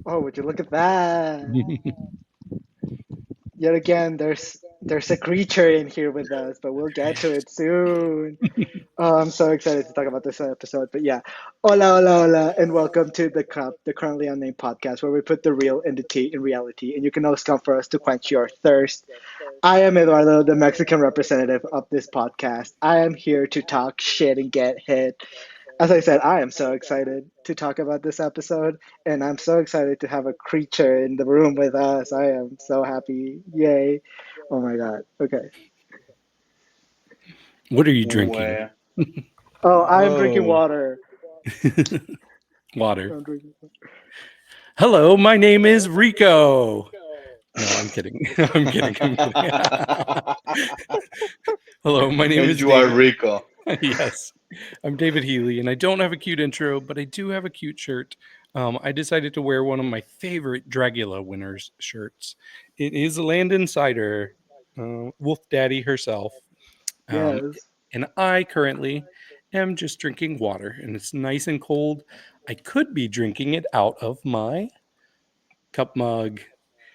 Oh, would you look at that? Yet again, there's a creature in here with us, but we'll get to it soon. Oh, I'm so excited to talk about this episode. But yeah, hola, hola, hola, and welcome to the Cup, the Currently Unnamed Podcast, where we put the real in the tea in reality, and you can always come for us to quench your thirst. I am Eduardo, the Mexican representative of this podcast. I am here to talk shit and get hit. As I said, I am so excited to talk about this episode, and I'm so excited to have a creature in the room with us. I am so happy. Yay. Oh my God. Okay. What are you drinking? Where? Oh, I'm drinking Oh, water. Water. I'm drinking. Hello, my name is Rico. No, I'm kidding. I'm kidding. I'm kidding. Hello, my name and is you are David. Rico. Yes, I'm David Healy, and I don't have a cute intro, but I do have a cute shirt. I decided to wear one of my favorite Dragula winners shirts. It is Landon Cider, Wolf Daddy herself. Um, Yes. and I currently am just drinking water, and it's nice and cold. I could be drinking it out of my cup mug.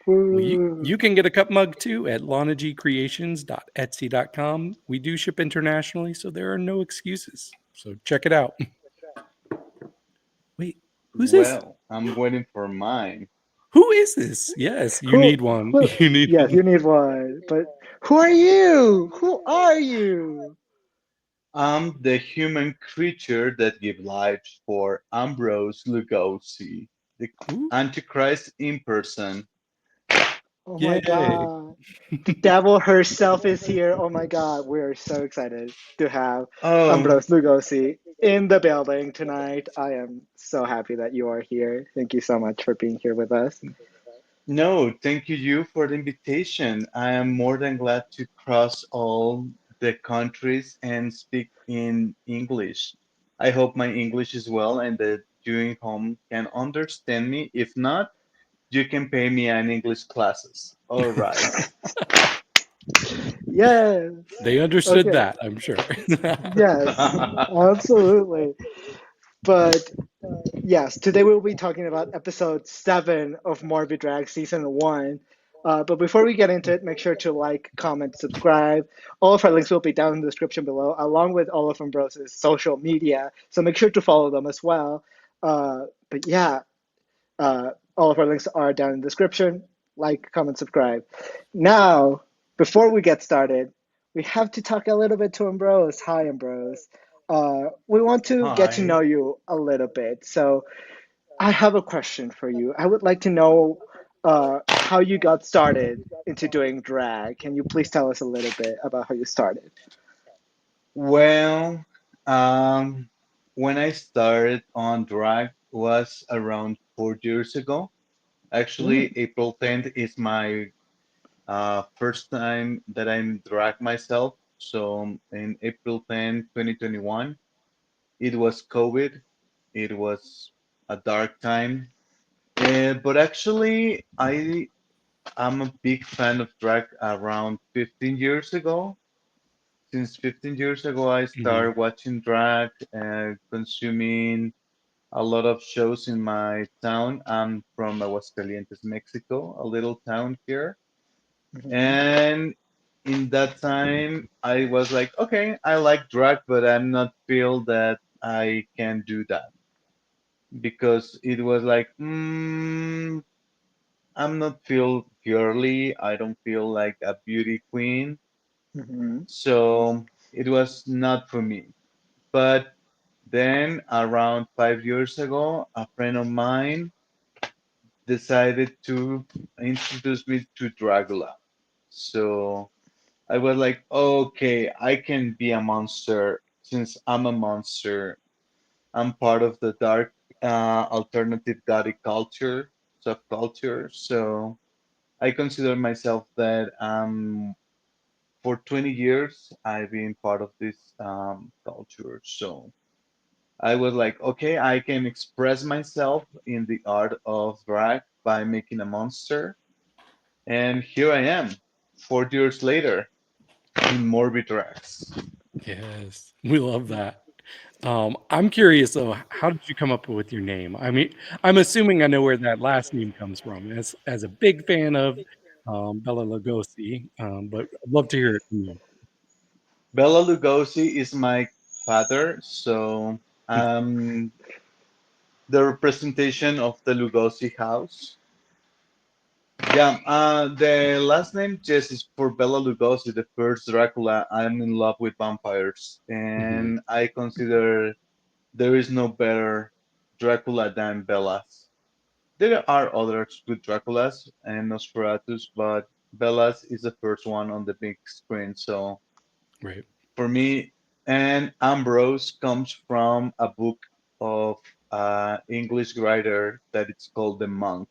Well, you Woo. can get a cup mug too at lonagcreations.etsy.com. We do ship internationally, so there are no excuses. So check it out. Wait, who's this? Well, I'm waiting for mine. Who is this? Yes, you Who, need one. who, You need yes, one. you need one. But who are you? Who are you? I'm the human creature that gives life for Ambrose Lugosi, the Ooh, Antichrist in person. Oh my yay. God. The devil herself is here. Oh my God. We're so excited to have Oh, Ambrose Lugosi in the building tonight. I am so happy that you are here. Thank you so much for being here with us. no, thank you for the invitation. I am more than glad to cross all the countries and speak in English. I hope my English is well and that you in home can understand me. If not, you can pay me an English classes. All right. Yes. They understood Okay. that, I'm sure. Yes, absolutely. But yes, today we'll be talking about episode 7 of MorbiDrags season 1. But before we get into it, make sure to like, comment, subscribe. All of our links will be down in the description below, along with all of Ambrose's social media. So make sure to follow them as well. But yeah, all of our links are down in the description. Like, comment, subscribe. Now, before we get started, we have to talk a little bit to Ambrose. Hi, Ambrose. We want to get to know Hi. you a little bit. So, I have a question for you. I would like to know how you got started into doing drag. Can you please tell us a little bit about how you started? Well, when I started on drag was around 4 years ago. Mm, Actually, April 10th is my first time that I'm drag myself. So in April 10, 2021, it was COVID. It was a dark time. But actually, I'm a big fan of drag around 15 years ago. Since 15 years ago, I Mhm. started watching drag and consuming a lot of shows in my town. I'm from Aguascalientes, Mexico, a little town here. mhm, And in that time, I was like, okay, I like drag, but I'm not feel that I can do that because it was like, I'm not feel girly. I don't feel like a beauty queen. mhm. So it was not for me. But then around 5 years ago, a friend of mine decided to introduce me to Dracula. So I was like, okay, I can be a monster since I'm a monster. I'm part of the dark alternative gothic culture, subculture. So I consider myself that for 20 years I've been part of this culture. So I was like, okay, I can express myself in the art of drag by making a monster. And here I am, 4 years later in MorbiDrags. Yes, we love that. I'm curious though, how did you come up with your name? I mean, I'm assuming I know where that last name comes from. As a big fan of Bella Lugosi, but I'd love to hear it from you. Bela Lugosi is my father, so the representation of the Lugosi house. Yeah, the last name just is for Bela Lugosi, the first Dracula. I'm in love with vampires, Mhm. and I consider there is no better Dracula than Bella's. There are other good Draculas and Nosferatus, but Bella's is the first one on the big screen. So Right. for me, and Ambrose comes from a book of English writer that it's called The Monk.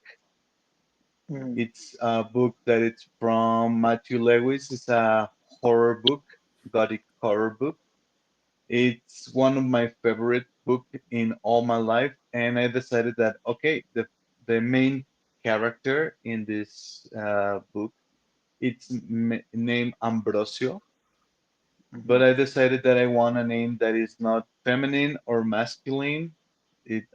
Mm, It's a book that it's from Matthew Lewis. It's a horror book, gothic horror book. It's one of my favorite book in all my life, and I decided that okay, the main character in this book it's named Ambrosio, but mhm. I decided that I want a name that is not feminine or masculine.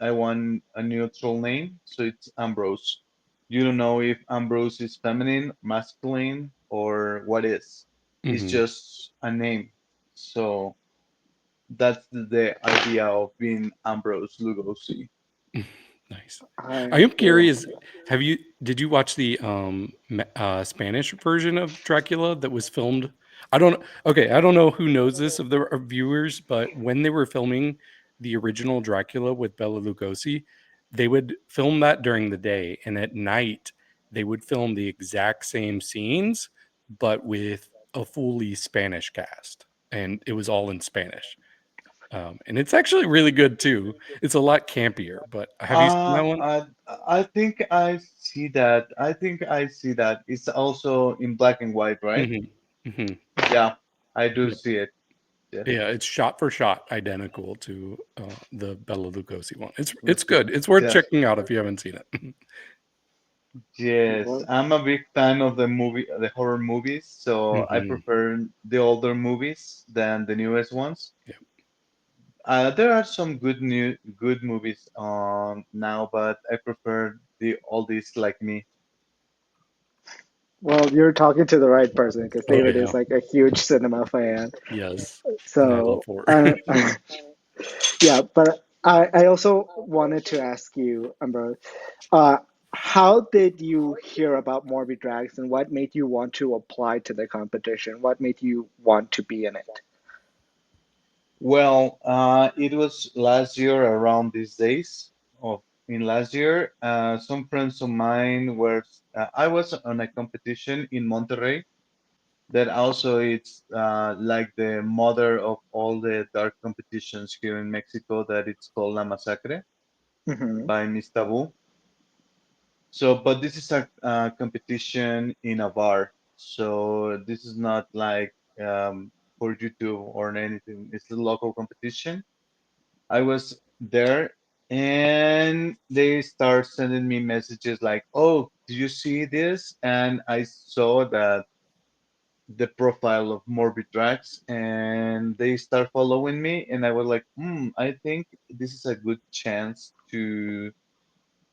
I want a neutral name, so it's Ambrose. You don't know if Ambrose is feminine, masculine, or what is. It's Hmm. just a name. So that's the idea of being Ambrose Lugosi. Nice. I I am curious. Did you watch the Spanish version of Dracula that was filmed? I don't. Okay, I don't know who knows this of the viewers, but when they were filming the original Dracula with Bela Lugosi, they would film that during the day, and at night they would film the exact same scenes, but with a fully Spanish cast, and it was all in Spanish. And it's actually really good too. It's a lot campier, but have you seen that Uh, one? I, I think I see that. I think I see that. It's also in black and white, right? Hmm. Hmm. Yeah, I do Yep. see it. Yes. Yeah, it's shot for shot identical to the Bela Lugosi one. It's Okay. good. It's worth Yes. checking out if you haven't seen it. Yes, what? I'm a big fan of the horror movies, so I Hmm. prefer the older movies than the newest ones. Yeah. There are some good movies on now, but I prefer the oldies like me. Well, you're talking to the right person because Oh David yeah. is like a huge cinema fan. Yes. And I love So, horror. yeah, but I also wanted to ask you, Amber, uh, how did you hear about MorbiDrags and what made you want to apply to the competition? What made you want to be in it? Well, it was last year around these days of in last year. Some friends of mine were. I was on a competition in Monterrey that also it's like the mother of all the dark competitions here in Mexico that it's called La Masacre Hmm. by Miss Taboo. So, but this is a competition in a bar. So this is not like for YouTube or anything. It's a local competition. I was there and they start sending me messages like, "Oh, do you see this?" And I saw that the profile of MorbiDrags and they start following me and I was like, I think this is a good chance to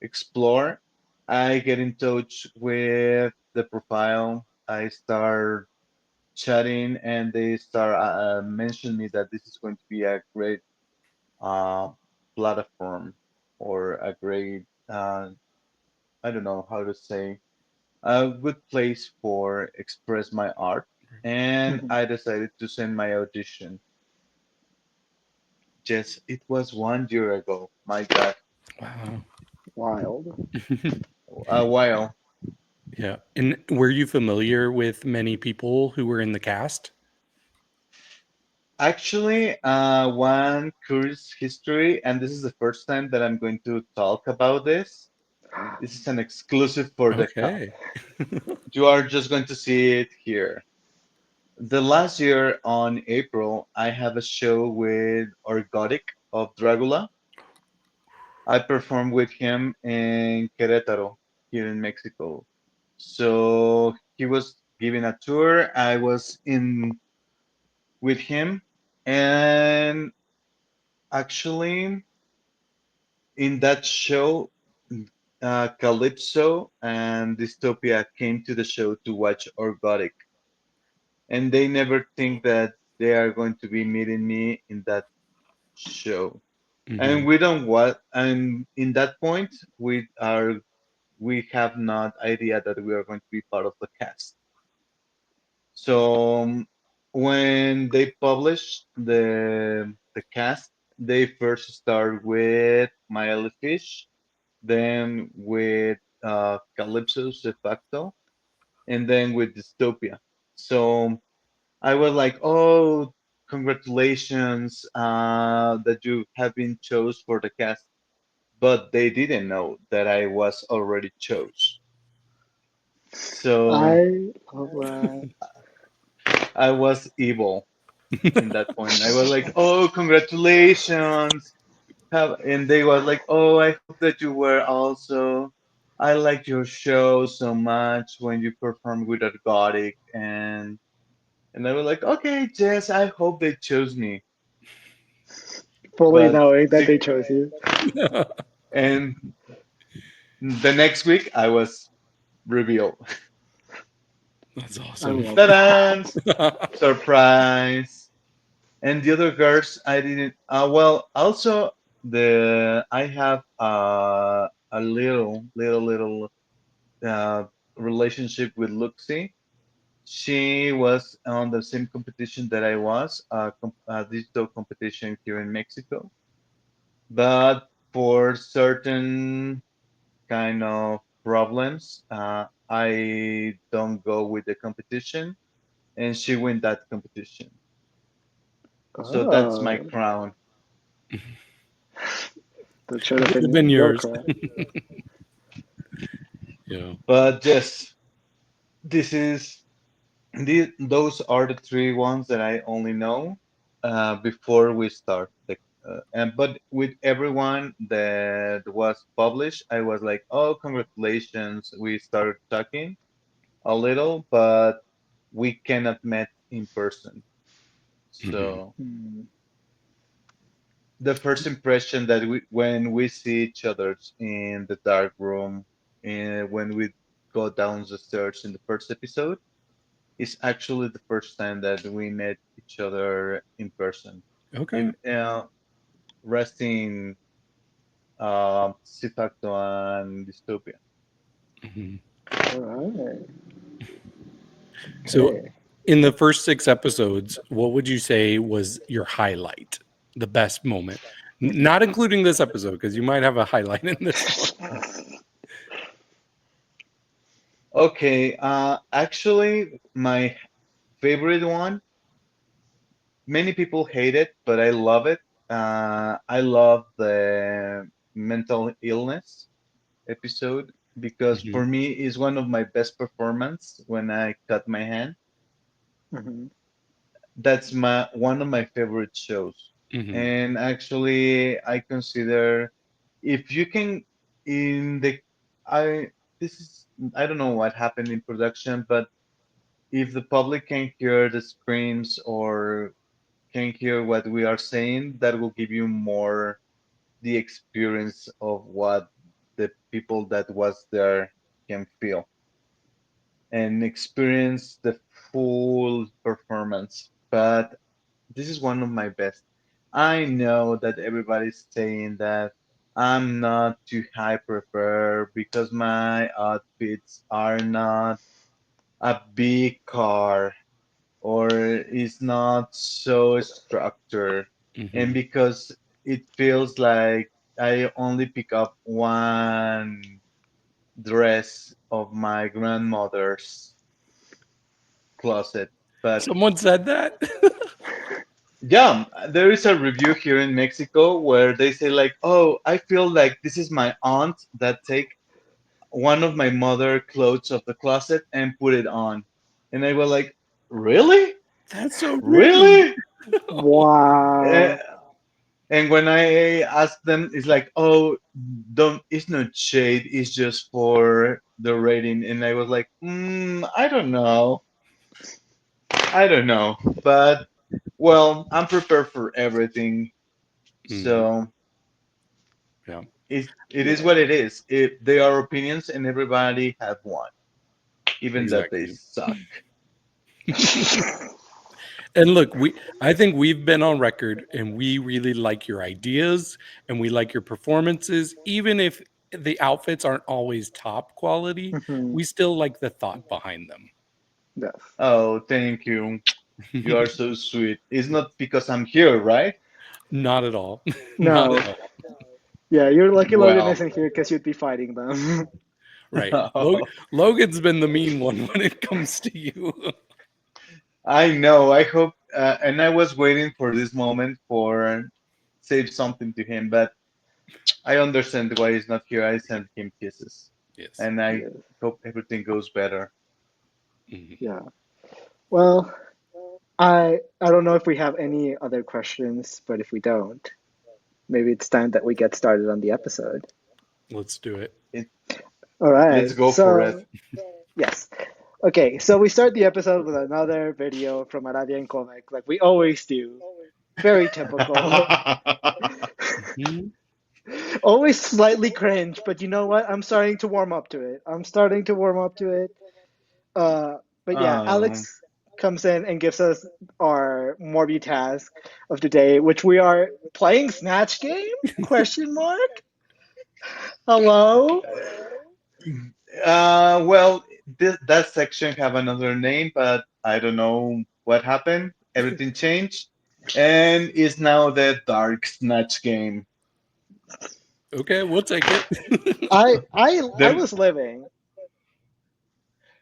explore. I get in touch with the profile. I start chatting and they start mentioning me that this is going to be a great uh, platform or a great I don't know how to say a good place for express my art, and Hmm. I decided to send my audition. Yes, it was 1 year ago. My God, Wow. Wild. a while. Yeah. And were you familiar with many people who were in the cast? Actually, one curious history, and this is the first time that I'm going to talk about this. This is an exclusive for the cup. Okay. You are just going to see it here. The last year on April, I have a show with Orgotic of Dragula. I performed with him in Querétaro, here in Mexico. So he was giving a tour. I was in with him, and Actually, in that show, Calypso and Dystopia came to the show to watch Orgotic, and they never think that they are going to be meeting me in that show. Hmm. And we don't what, and in that point, we have not idea that we are going to be part of the cast. So when they published the cast, they first start with Miley Fish, then with Calypso C-Facto, and then with Dystopia. So I was like, "Oh, congratulations that you have been chose for the cast," but they didn't know that I was already chose. So I love that. I was evil in that point. I was like, "Oh, congratulations!" And they was like, "Oh, I hope that you were also. I liked your show so much when you performed with Ergotic." And I was like, "Okay, Jess, I hope they chose me." Fully But knowing that see, they chose you. and the next week I was revealed. That's I awesome. love Ta-da! that. Surprise! And the other girls, I didn't. Well, also I have a little relationship with Luxie. She was on the same competition that I was, a digital competition here in Mexico. But for certain kind of problems, I don't go with the competition, and she win that competition. So that's my Oh, crown. that should have Could have been been your yours. crown. Yeah. But yes, this is those are the three ones that I only know before we start. And but with everyone that was published, I was like, "Oh, congratulations!" We started talking a little, but we cannot met in person. Hmm. So Hmm. the first impression that when we see each other in the dark room, and when we go down the stairs in the first episode, is actually the first time that we met each other in person. Okay. In resting C-Facto and Dystopia. Hmm. All right. So, Okay. in the first 6 episodes, what would you say was your highlight, the best moment? Not including this episode, because you might have a highlight in this one. Okay, actually, my favorite one, many people hate it, but I love it. I love the mental illness episode because Hmm. for me is one of my best performance when I cut my hand. Hmm. That's my one of my favorite shows. Hmm. And actually, I consider if you can in the I this is I don't know what happened in production, but if the public can hear the screams or can hear what we are saying, that will give you more the experience of what the people that was there can feel and experience the full performance. But this is one of my best. I know that everybody's saying that I'm not too high prepared because my outfits are not a big car or is not so structured, and Hmm. because it feels like I only pick up one dress of my grandmother's closet. But Someone said that. yeah, there is a review here in Mexico where they say like, "Oh, I feel like this is my aunt that take one of my mother clothes of the closet and put it on," and I was like, "Really, That's so rude. really?" Eh, Wow. And when I ask them, it's like, "Oh, don't. It's not shade. It's just for the rating." And I was like, I don't know. I don't know. But well, I'm prepared for everything. Hmm. So Yeah, it is Yeah. what it is. They are opinions, and everybody have one, even that they exactly. suck. And look, I think we've been on record and we really like your ideas and we like your performances even if the outfits aren't always top quality, Mhm. we still like the thought behind them. Yes. Oh, thank you. You are so sweet. It's not because I'm here, right? Not at all. Not No. at all. Yeah, you're lucky Logan Well, isn't here because you'd be fighting them. Right. Logan's been the mean one when it comes to you. I know. I hope, and I was waiting for this moment for say something to him, but I understand why he's not here. I sent him kisses, Yes. and I Yes. hope everything goes better. Mhm. Yeah. Well, I don't know if we have any other questions, but if we don't, maybe it's time that we get started on the episode. Let's do it. It, All let's right. go for it. So, yes. Okay, so we start the episode with another video from Aradia and Kovac, like we always do. Very typical. Mhm. Always slightly cringe, but you know what? I'm starting to warm up to it. I'm starting to warm up to it. Uh, but yeah, um, Alex comes in and gives us our Morbi task of the day, which we are playing Snatch Game? Question mark? Hello? well, that section have another name, but I don't know what happened. Everything changed, and is now the Dark Snatch game. Okay, we'll take it. I The was living.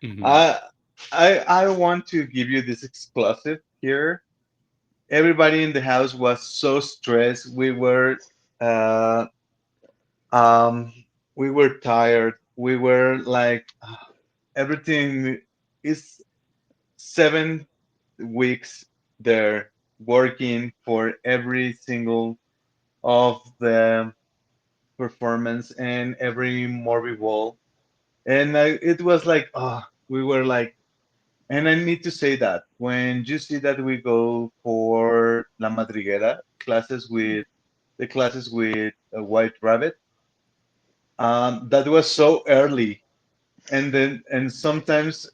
Mhm. I I want to give you this exclusive here. Everybody in the house was so stressed. Uh, um, we were tired. We were like everything is 7 weeks there working for every single of the performance and every MorbiBall. And it was like, oh, we were like, and I need to say that when you see that we go for La Madriguera classes with a White Rabbit, that was so early, and sometimes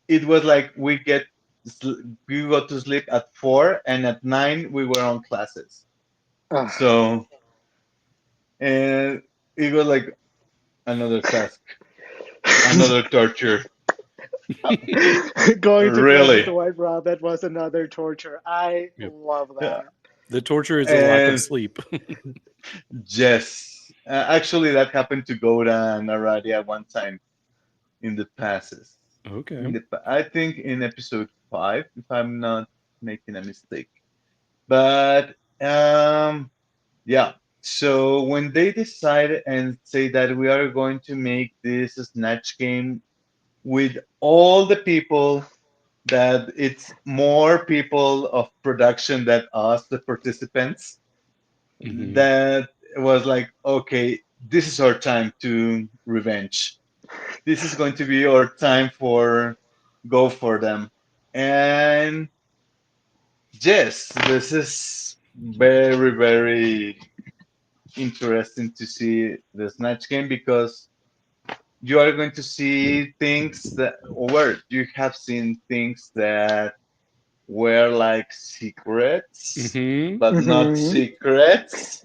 it was like we got to sleep at 4, and at 9 we were on classes. Ugh. So and it was like another task, another torture. Going to class with Really. the White Rabbit was another torture. I Yep. love Yeah. that. The torture is a lack of And sleep. yes, actually, that happened to Goda and Aradia one time in the passes. Okay. I think in episode 5, if I'm not making a mistake. But yeah. So when they decide and say that we are going to make this snatch game with all the people, that it's more people of production than us, the participants, Hmm. that was like, okay, this is our time to revenge. This is going to be our time for go for them. And yes, this is very, very interesting to see the Snatch game because you are going to see things that, or you have seen things that were like secrets, Hmm. but not Hmm. secrets.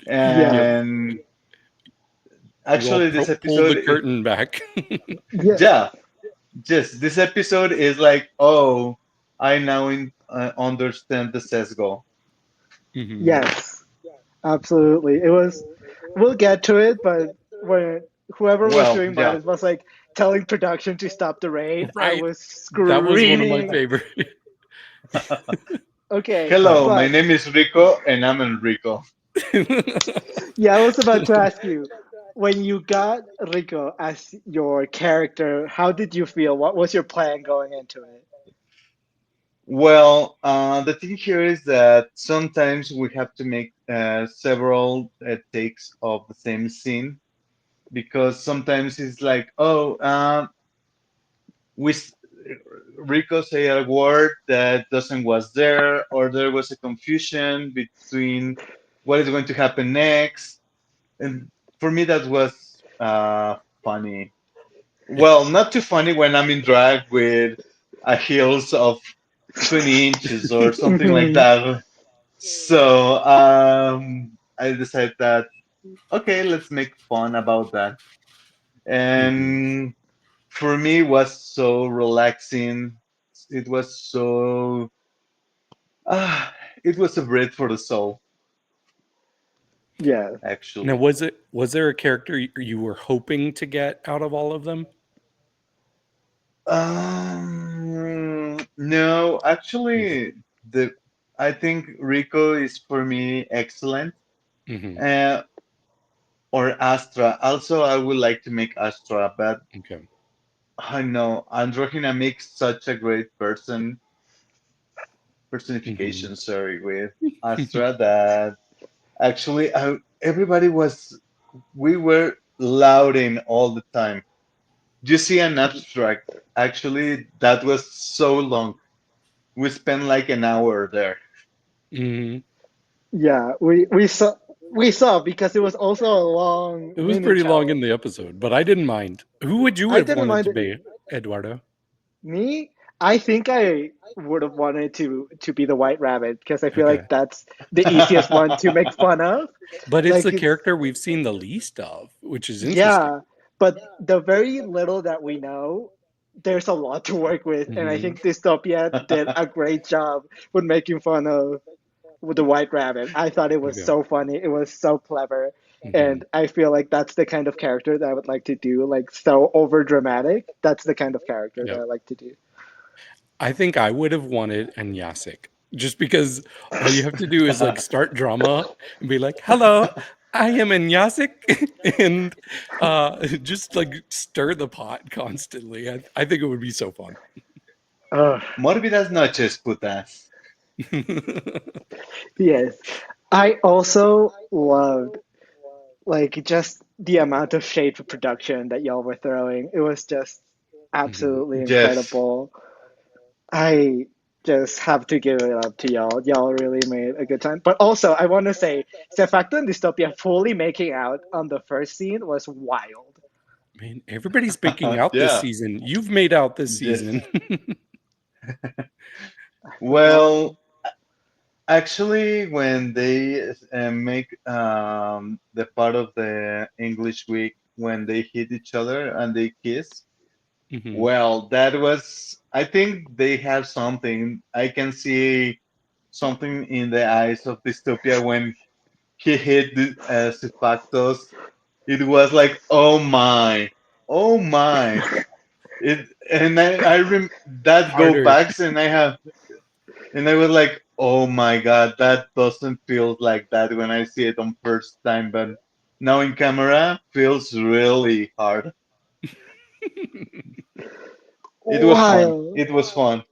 Yeah. Yep. And You all actually, this pulled the episode, curtain back. Yeah. yeah, just this episode is like, oh, I now understand the sesgo. Hmm. Yes. Absolutely. It was, we'll get to it, but when whoever was Well, doing yeah. mine was like telling production to stop the raid, I Right. was That was one of my screaming. favorite. Okay, Uh, Hello, my but name is Rico, and I'm Enrico. yeah, I was about to ask you, when you got Rico as your character, how did you feel? What was your plan going into it? Well, the thing here is that sometimes we have to make several takes of the same scene because sometimes it's like, oh, we Rico say a word that doesn't was there, or there was a confusion between what is going to happen next. And for me, that was funny. Well, not too funny when I'm in drag with a heels of 20 inches or something like Mhm. that. So I decided that okay, let's make fun about that. Mhm. And for me, it was so relaxing. It was so it was a breath for the soul, Yeah. Now, actually. was there a character you were hoping to get out of all of them? No, Okay. actually, the I think Rico is for me excellent. Hmm. Uh, or Astra. Also, I would like to make Astra, but Okay. I know Androgyna makes such a great Hmm. personification. Sorry, with Astra that actually everybody was we were lauding all the time. You see an abstract. Actually, that was so long. We spent like an hour there. Hmm. Yeah, we saw because it was also a long It was mini pretty long in challenge. the episode, but I didn't mind. Who would you I have didn't wanted mind to it. be, Eduardo? Me, I think I would have wanted to be the White Rabbit because I feel Okay. like that's the easiest one to make fun of. But it's Like the it's character we've seen the least of, which is interesting. yeah, but the very little that we know, there's a lot to work with, and I Hmm. think Dystopia did a great job with making fun of with the White Rabbit. I thought it was Okay. so funny. It was so clever. Hmm. And I feel like that's the kind of character that I would like to do, like so over dramatic. That's the kind of character that Yep. I like to do. I think I would have wanted Anyasik just because all you have to do is like start drama and be like, "Hello, I am Anyasik," and just like stir the pot constantly. I think it would be so fun. Ugh, Morbidas noches, putas. yes. I also loved like just the amount of shade for production that y'all were throwing. It was just Mhm. absolutely Yes. incredible. I just have to give it up to y'all. Y'all really made a good time. But also, I want to say, C-Facto and Dystopia fully making out on the first scene was wild. Man, everybody's picking out this Yeah. season. You've made out this Yes. season. I forgot. Well, actually, when they make the part of the English week when they hit each other and they kiss, Hmm. well, that was. I think they have something. I can see something in the eyes of Dystopia when he hit the Factos. It was like, oh my. It and that go Harder. backs and I was like, oh my god, that doesn't feel like that when I see it on first time, but now in camera feels really hard. It was fun. Wild. It was fun.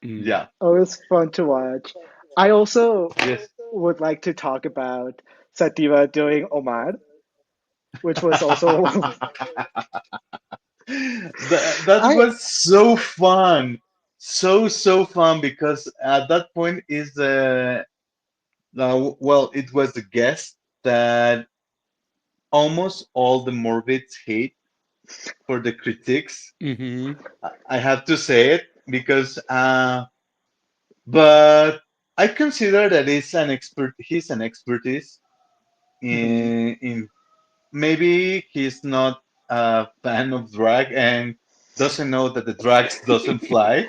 Mm. Yeah. Oh, it was fun to watch. I also Yes. would like to talk about Sativa doing Omar, which was also That I was so fun. So fun because at that point is the well, it was the guest that almost all the Morbids hate for the critiques. Hmm. I have to say it because, but I consider that he's an expert. He's an expertise mhm. in maybe he's not a fan of drag and doesn't know that the drags doesn't fly,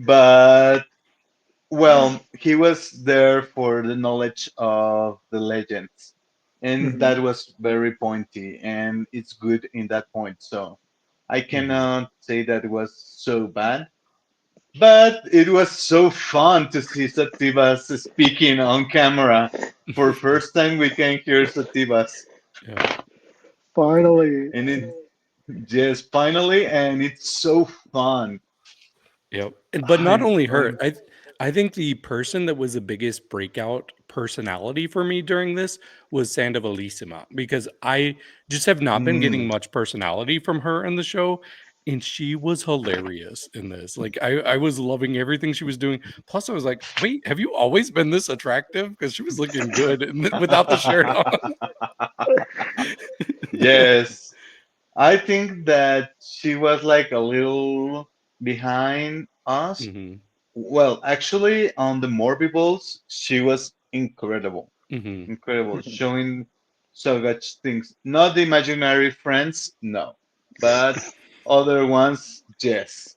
but well, he was there for the knowledge of the legends, and Mhm. that was very pointy, and it's good in that point. So I Hmm. cannot say that it was so bad, but it was so fun to see Sativas speaking on camera. For first time, we can hear Sativas, Yeah. Finally. and it just finally, and it's so fun. Yep. But not I'm, only her, I'm, I think the person that was the biggest breakout personality for me during this was Sandovalissima because I just have not been getting mm, much personality from her in the show. and she was hilarious in this. Like I was loving everything she was doing. Plus, I was like, wait, have you always been this attractive? Because she was looking good without the shirt on. Yes, I think that she was like a little behind us. Hmm. Well, actually, on the MorbiBalls, she was incredible, Hmm. incredible, showing so much things. Not the imaginary friends, no, but other ones, yes.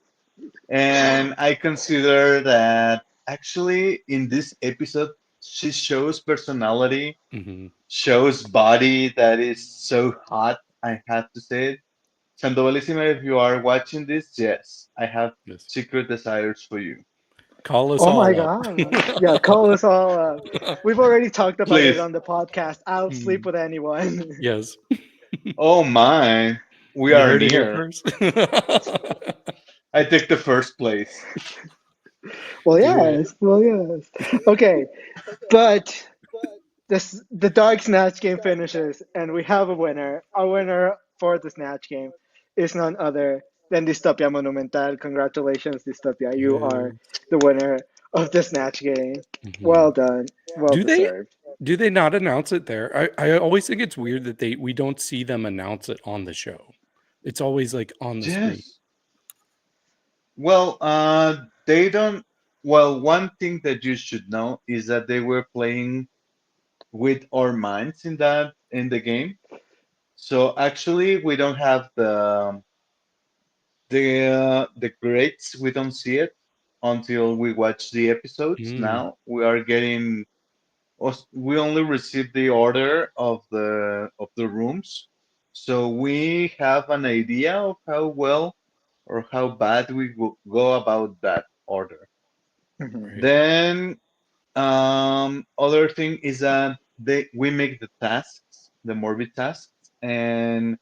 And I consider that actually in this episode, she shows personality, Hmm. shows body that is so hot. I have to say it. Sandovalissima, if you are watching this, yes, I have Yes. secret desires for you. Call us Oh my all up. God. Yeah, call us all up. We've already talked about it Please. on the podcast. I'll sleep Mm, with anyone. yes. Oh my, we You are heard it here near. first. I take the first place. Well, Do it. yes. Well, yes. Okay, but the Dark Snatch Game finishes, and we have a winner. Our winner for the Snatch Game is none other than Dystopia Monumental. Congratulations, Dystopia. You are Yeah. the winner of the Snatch Game. Mhm. Well done. Well Do they deserved. do they not announce it there? I always think it's weird that we don't see them announce it on the show. It's always like on the screen. Yes. Well, they don't. Well, one thing that you should know is that they were playing with our minds in the game. So actually, we don't have the grades. We don't see it until we watch the episodes. Mm, Now we are getting. We only receive the order of the rooms, so we have an idea of how well or how bad we go about that order. Mhm. right. Then other thing is that we make the tasks, the Morbid tasks, and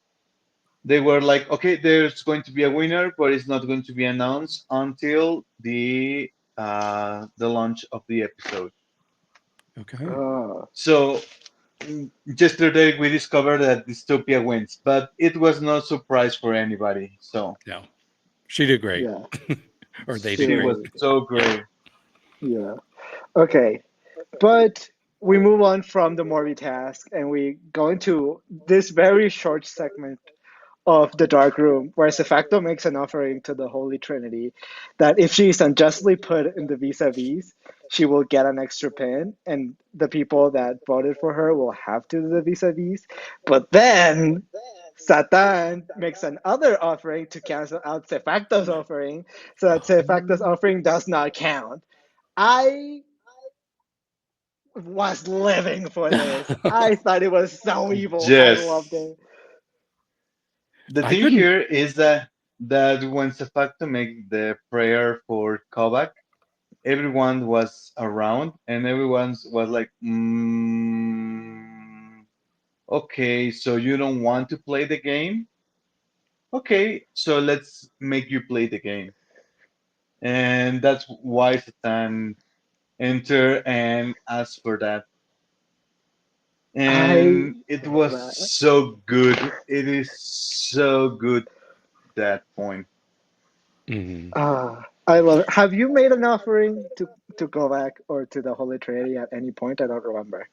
they were like, okay, there's going to be a winner, but it's not going to be announced until the launch of the episode. Okay. Oh, So yesterday we discovered that Dystopia wins, but it was no surprise for anybody. So No. She did great. yeah. Or they She did she great. was was. so great. Yeah. Okay. But we move on from the Morbi task and we go into this very short segment of the dark room, where C-Facto makes an offering to the Holy Trinity that if she is unjustly put in the vis-a-vis, she will get an extra pin, and the people that voted for her will have to do the vis-a-vis. But then Satan makes another offering to cancel out C-Facto's offering, so that C-Facto's Oh. offering does not count. I was living for this. I thought it was so evil. I loved Yes. it. The I thing couldn't. here is that when Sefacto make the prayer for Kovac, everyone was around and everyone was like, okay, so you don't want to play the game? Okay, so let's make you play the game. And that's why Satan enter and ask for that. I And it love was that. so good. It is so good that point. Mhm. I love it. Have you made an offering to Kovac or to the Holy Trinity at any point? I don't remember.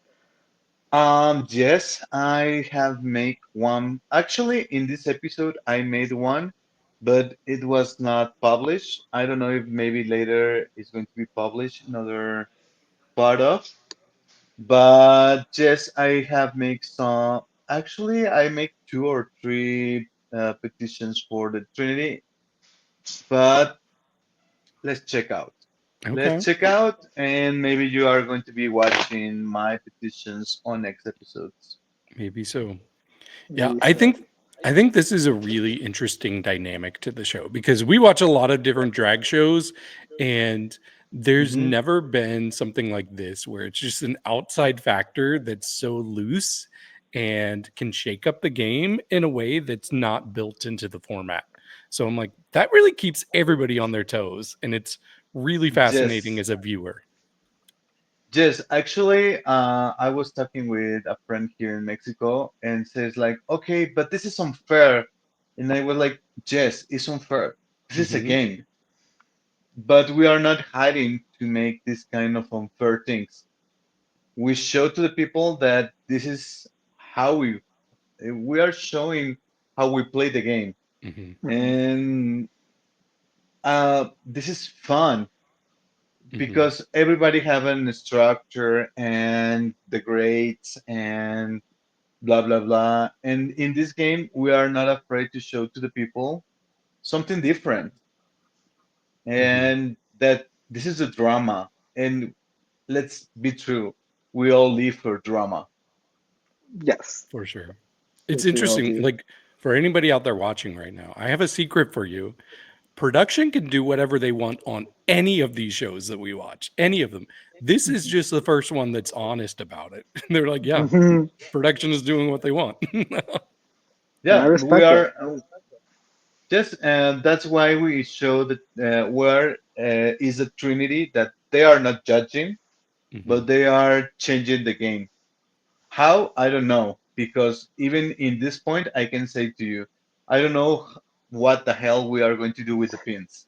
Yes, I have made one. Actually, in this episode, I made one, but it was not published. I don't know if maybe later it's going to be published another part of. But yes, I have made some. Actually, I make two or three petitions for the Trinity, but let's check out. Let's Okay. check out, and maybe you are going to be watching my petitions on next episodes. Maybe so. Yeah, Maybe I so. think this is a really interesting dynamic to the show because we watch a lot of different drag shows and there's Hmm. never been something like this where it's just an outside factor that's so loose and can shake up the game in a way that's not built into the format. So I'm like that really keeps everybody on their toes and it's really fascinating Yes, as a viewer. yes. Actually, I was talking with a friend here in Mexico, and says like, okay, but this is unfair. And I was like, yes, it's unfair. This is a Hmm. game. But we are not hiding to make this kind of unfair things. We show to the people that this is how we are showing how we play the game. Hmm. Mhm. And this is fun Hmm. because everybody having a structure and the grades and blah blah blah. And in this game, we are not afraid to show to the people something different, Hmm. and that this is a drama. And let's be true, we all live for drama. Yes, For sure. It's yes, we all interesting. do. Like for anybody out there watching right now, I have a secret for you. Production can do whatever they want on any of these shows that we watch, any of them. This is just the first one that's honest about it. They're like, yeah, Mhm. production is doing what they want. And I Yeah, we respect it. are just that's why we show that where is a trinity that they are not judging, but Hmm. they are changing the game. How? I don't know. Because even in this point, I can say to you, I don't know what the hell we are going to do with the pins.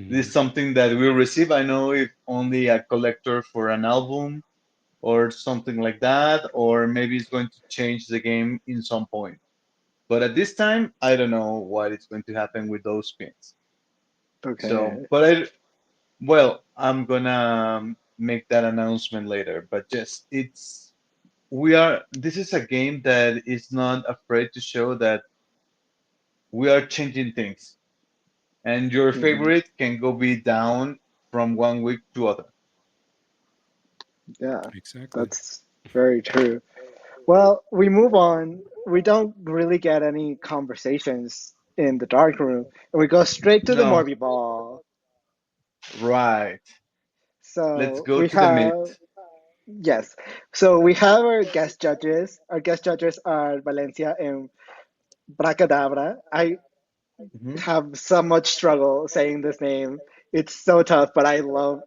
This Hmm. is something that we receive. I know if only a collector for an album or something like that, or maybe it's going to change the game in some point. But at this time, I don't know what is going to happen with those pins. So, Okay. but well, I'm gonna make that announcement later. But just this is a game that is not afraid to show that we are changing things, and your Mhm. favorite can go be down from one week to other. Yeah, Exactly. that's very true. Well, we move on. We don't really get any conversations in the dark room, and we go straight to the No, Morbi ball. right. Let's So go we to the meat. have yes. So we have our guest judges. Our guest judges are Valencia and Bracadavra. I Hmm. have so much struggle saying this name. It's so tough, but I love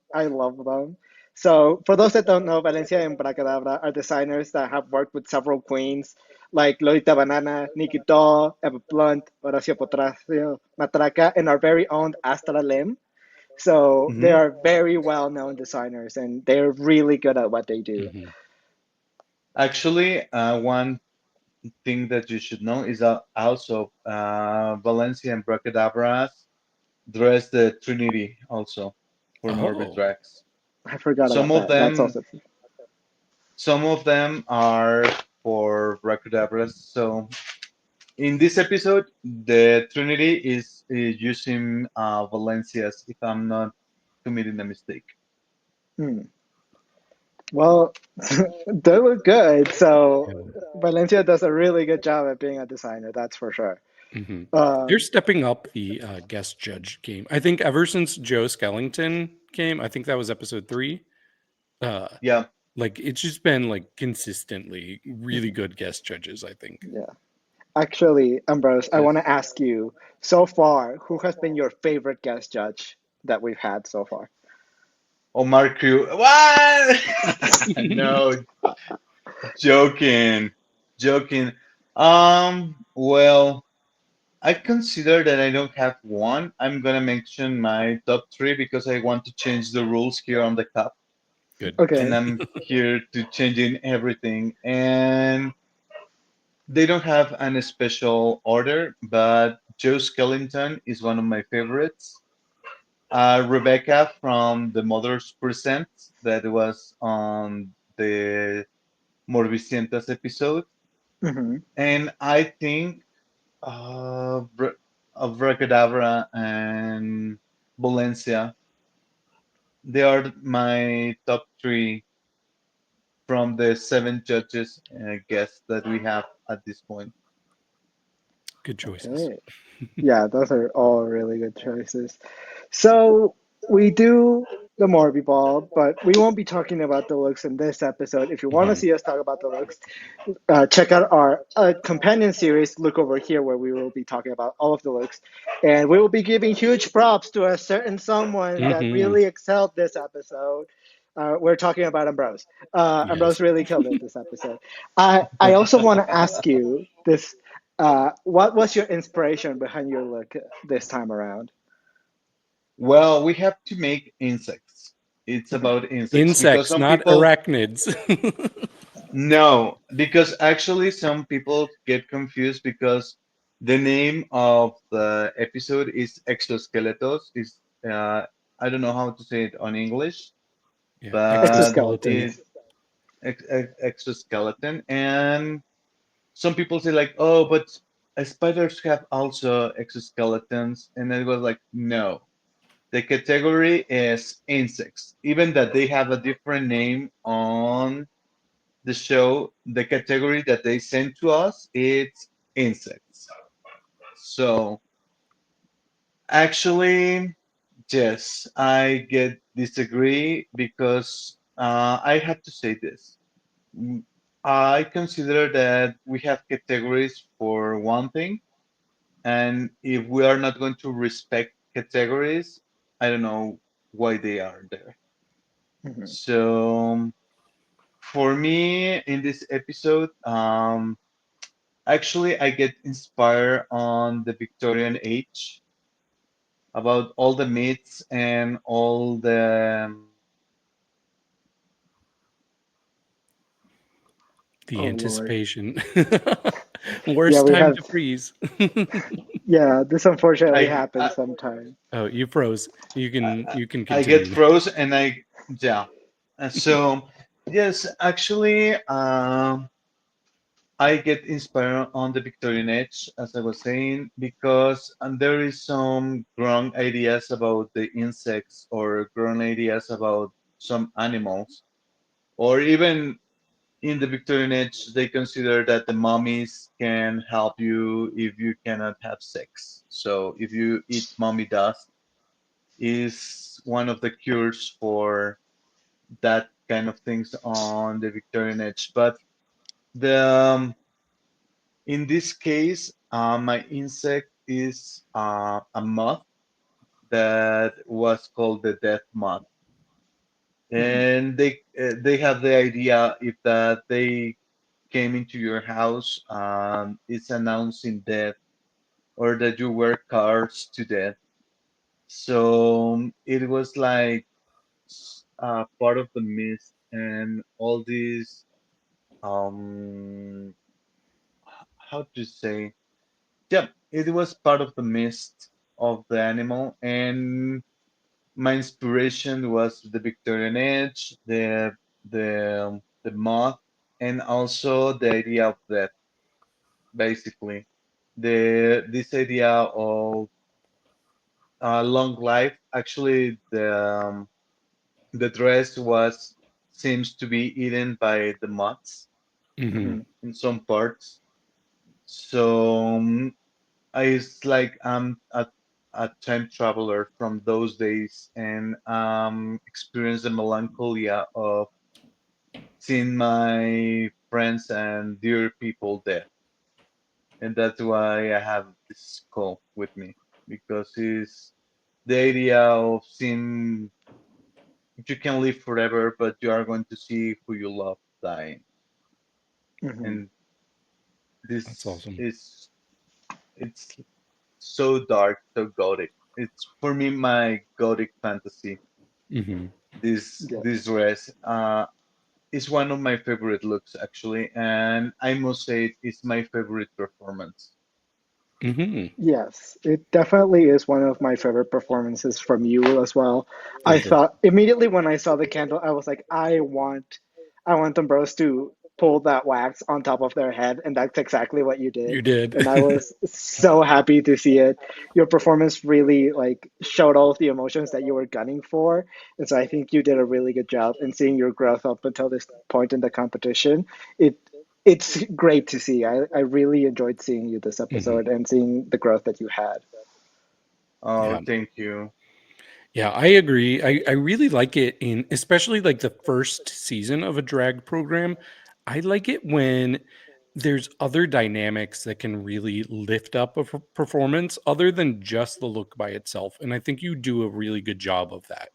them. So for those that don't know, Valencia and Bracadabra are designers that have worked with several queens like Lolita Banana, Nikki Doll, Eva Blunt, Horacio Potracio, Matraca, and our very own Astra Lim. So they Hmm. are very well known designers and they're really good at what they do. Hmm. Actually, one thing that you should know is that also Valencia and Bracadabras dress the Trinity also for Oh, MorbiDrags. I forgot Some about of that. That's them, also some of them are for Bracadabras. So in this episode, the Trinity is using Valencias, if I'm not committing a mistake. hmm. Well, they look good. So yeah. Valencia does a really good job at being a designer, that's for sure. Hmm. They're Um, stepping up the guest judge game. I think ever since Joe Skellington came, I think that was episode 3. Uh, Yeah. like it's just been like consistently really mhm, good guest judges. I think. yeah. Actually, Ambrose, I Yes. want to ask you, so far, who has been your favorite guest judge that we've had so far? Omar Crew. What? No, joking. Joking. Well, I consider that I don't have one. I'm gonna mention my top three because I want to change the rules here on the cup, Good. and Okay. I'm here to changing everything. And they don't have an special order, but Joe Skellington is one of my favorites. Rebecca from the Mothers Present that was on the Morbicientas episode, Hmm. and I think of Bracadabra and Valencia, they are my top three from the seven judges guests that we have at this point. Good choices. Okay. Yeah, those are all really good choices. So we do the Morbi Ball, but we won't be talking about the looks in this episode. If you want to Hmm. see us talk about the looks, check out our companion series, Look Over Here, where we will be talking about all of the looks. And we will be giving huge props to a certain someone that Hmm. really excelled this episode. We're talking about Ambrose. Yes. Ambrose really killed it this episode. I also want to ask you this. What was your inspiration behind your look this time around? Well, we have to make insects. It's Mhm. about insects because Insects, some not people arachnids. no, because actually some people get confused because the name of the episode is exoskeletos. Is I don't know how to say it on English, Yeah, but it Exoskeletons. exoskeletons. exoskeleton, and some people say like, oh, but spiders have also exoskeletons, and I was like, no. The category is insects. Even that they have a different name on the show, the category that they sent to us, it's insects. So actually, yes, I get disagree because I have to say this. Mm, I consider that we have categories for one thing, and if we are not going to respect categories, I don't know why they are there. Mhm. So for me, in this episode, actually, I get inspired on the Victorian age about all the myths and all the The Oh Lord. anticipation. Yeah, Worst we time have. to freeze. Yeah, this unfortunately I, happens I sometimes. Oh, you froze. You can I get continue. froze and I yeah. So yes, actually, I get inspired on the Victorian age, as I was saying, because there is some wrong ideas about the insects or wrong ideas about some animals, or even in the Victorian age, they consider that the mummies can help you if you cannot have sex. So if you eat mummy dust, is one of the cures for that kind of things on the Victorian age. But the in this case, my insect is a moth that was called the death moth, Mhm. and they have the idea if that they came into your house, it's announcing death or that you were cursed to death. So it was like part of the mist and all these um how to say, yeah, it was part of the mist of the animal, and my inspiration was the Victorian age, the moth, and also the idea of death, basically. This idea of long life. Actually, the dress was seems to be eaten by the moths Hmm. Mhm. in some parts. So it's like I'm a time traveler from those days and experience the melancholia of seeing my friends and dear people dead. And that's why I have this skull with me because it's the idea of seeing you can live forever, but you are going to see who you love dying. Mhm. And That's this awesome. is it's so dark, so gothic. It's for me my gothic fantasy. Hmm. This Yes. dress is one of my favorite looks actually, and I must say it's my favorite performance. Hmm. Yes, it definitely is one of my favorite performances from you as well. For I sure. thought immediately when I saw the candle, I was like, I want Ambrose to pull that wax on top of their head, and that's exactly what you did. You did. And I was so happy to see it. Your performance really like showed all of the emotions that you were gunning for, and so I think you did a really good job in seeing your growth up until this point in the competition. It it's great to see. I really enjoyed seeing you this Hmm. episode and seeing the growth that you had. Oh, Yeah. thank you. Yeah, I agree. I really like it in especially like the first season of a drag program. I like it when there's other dynamics that can really lift up a performance other than just the look by itself. And I think you do a really good job of that.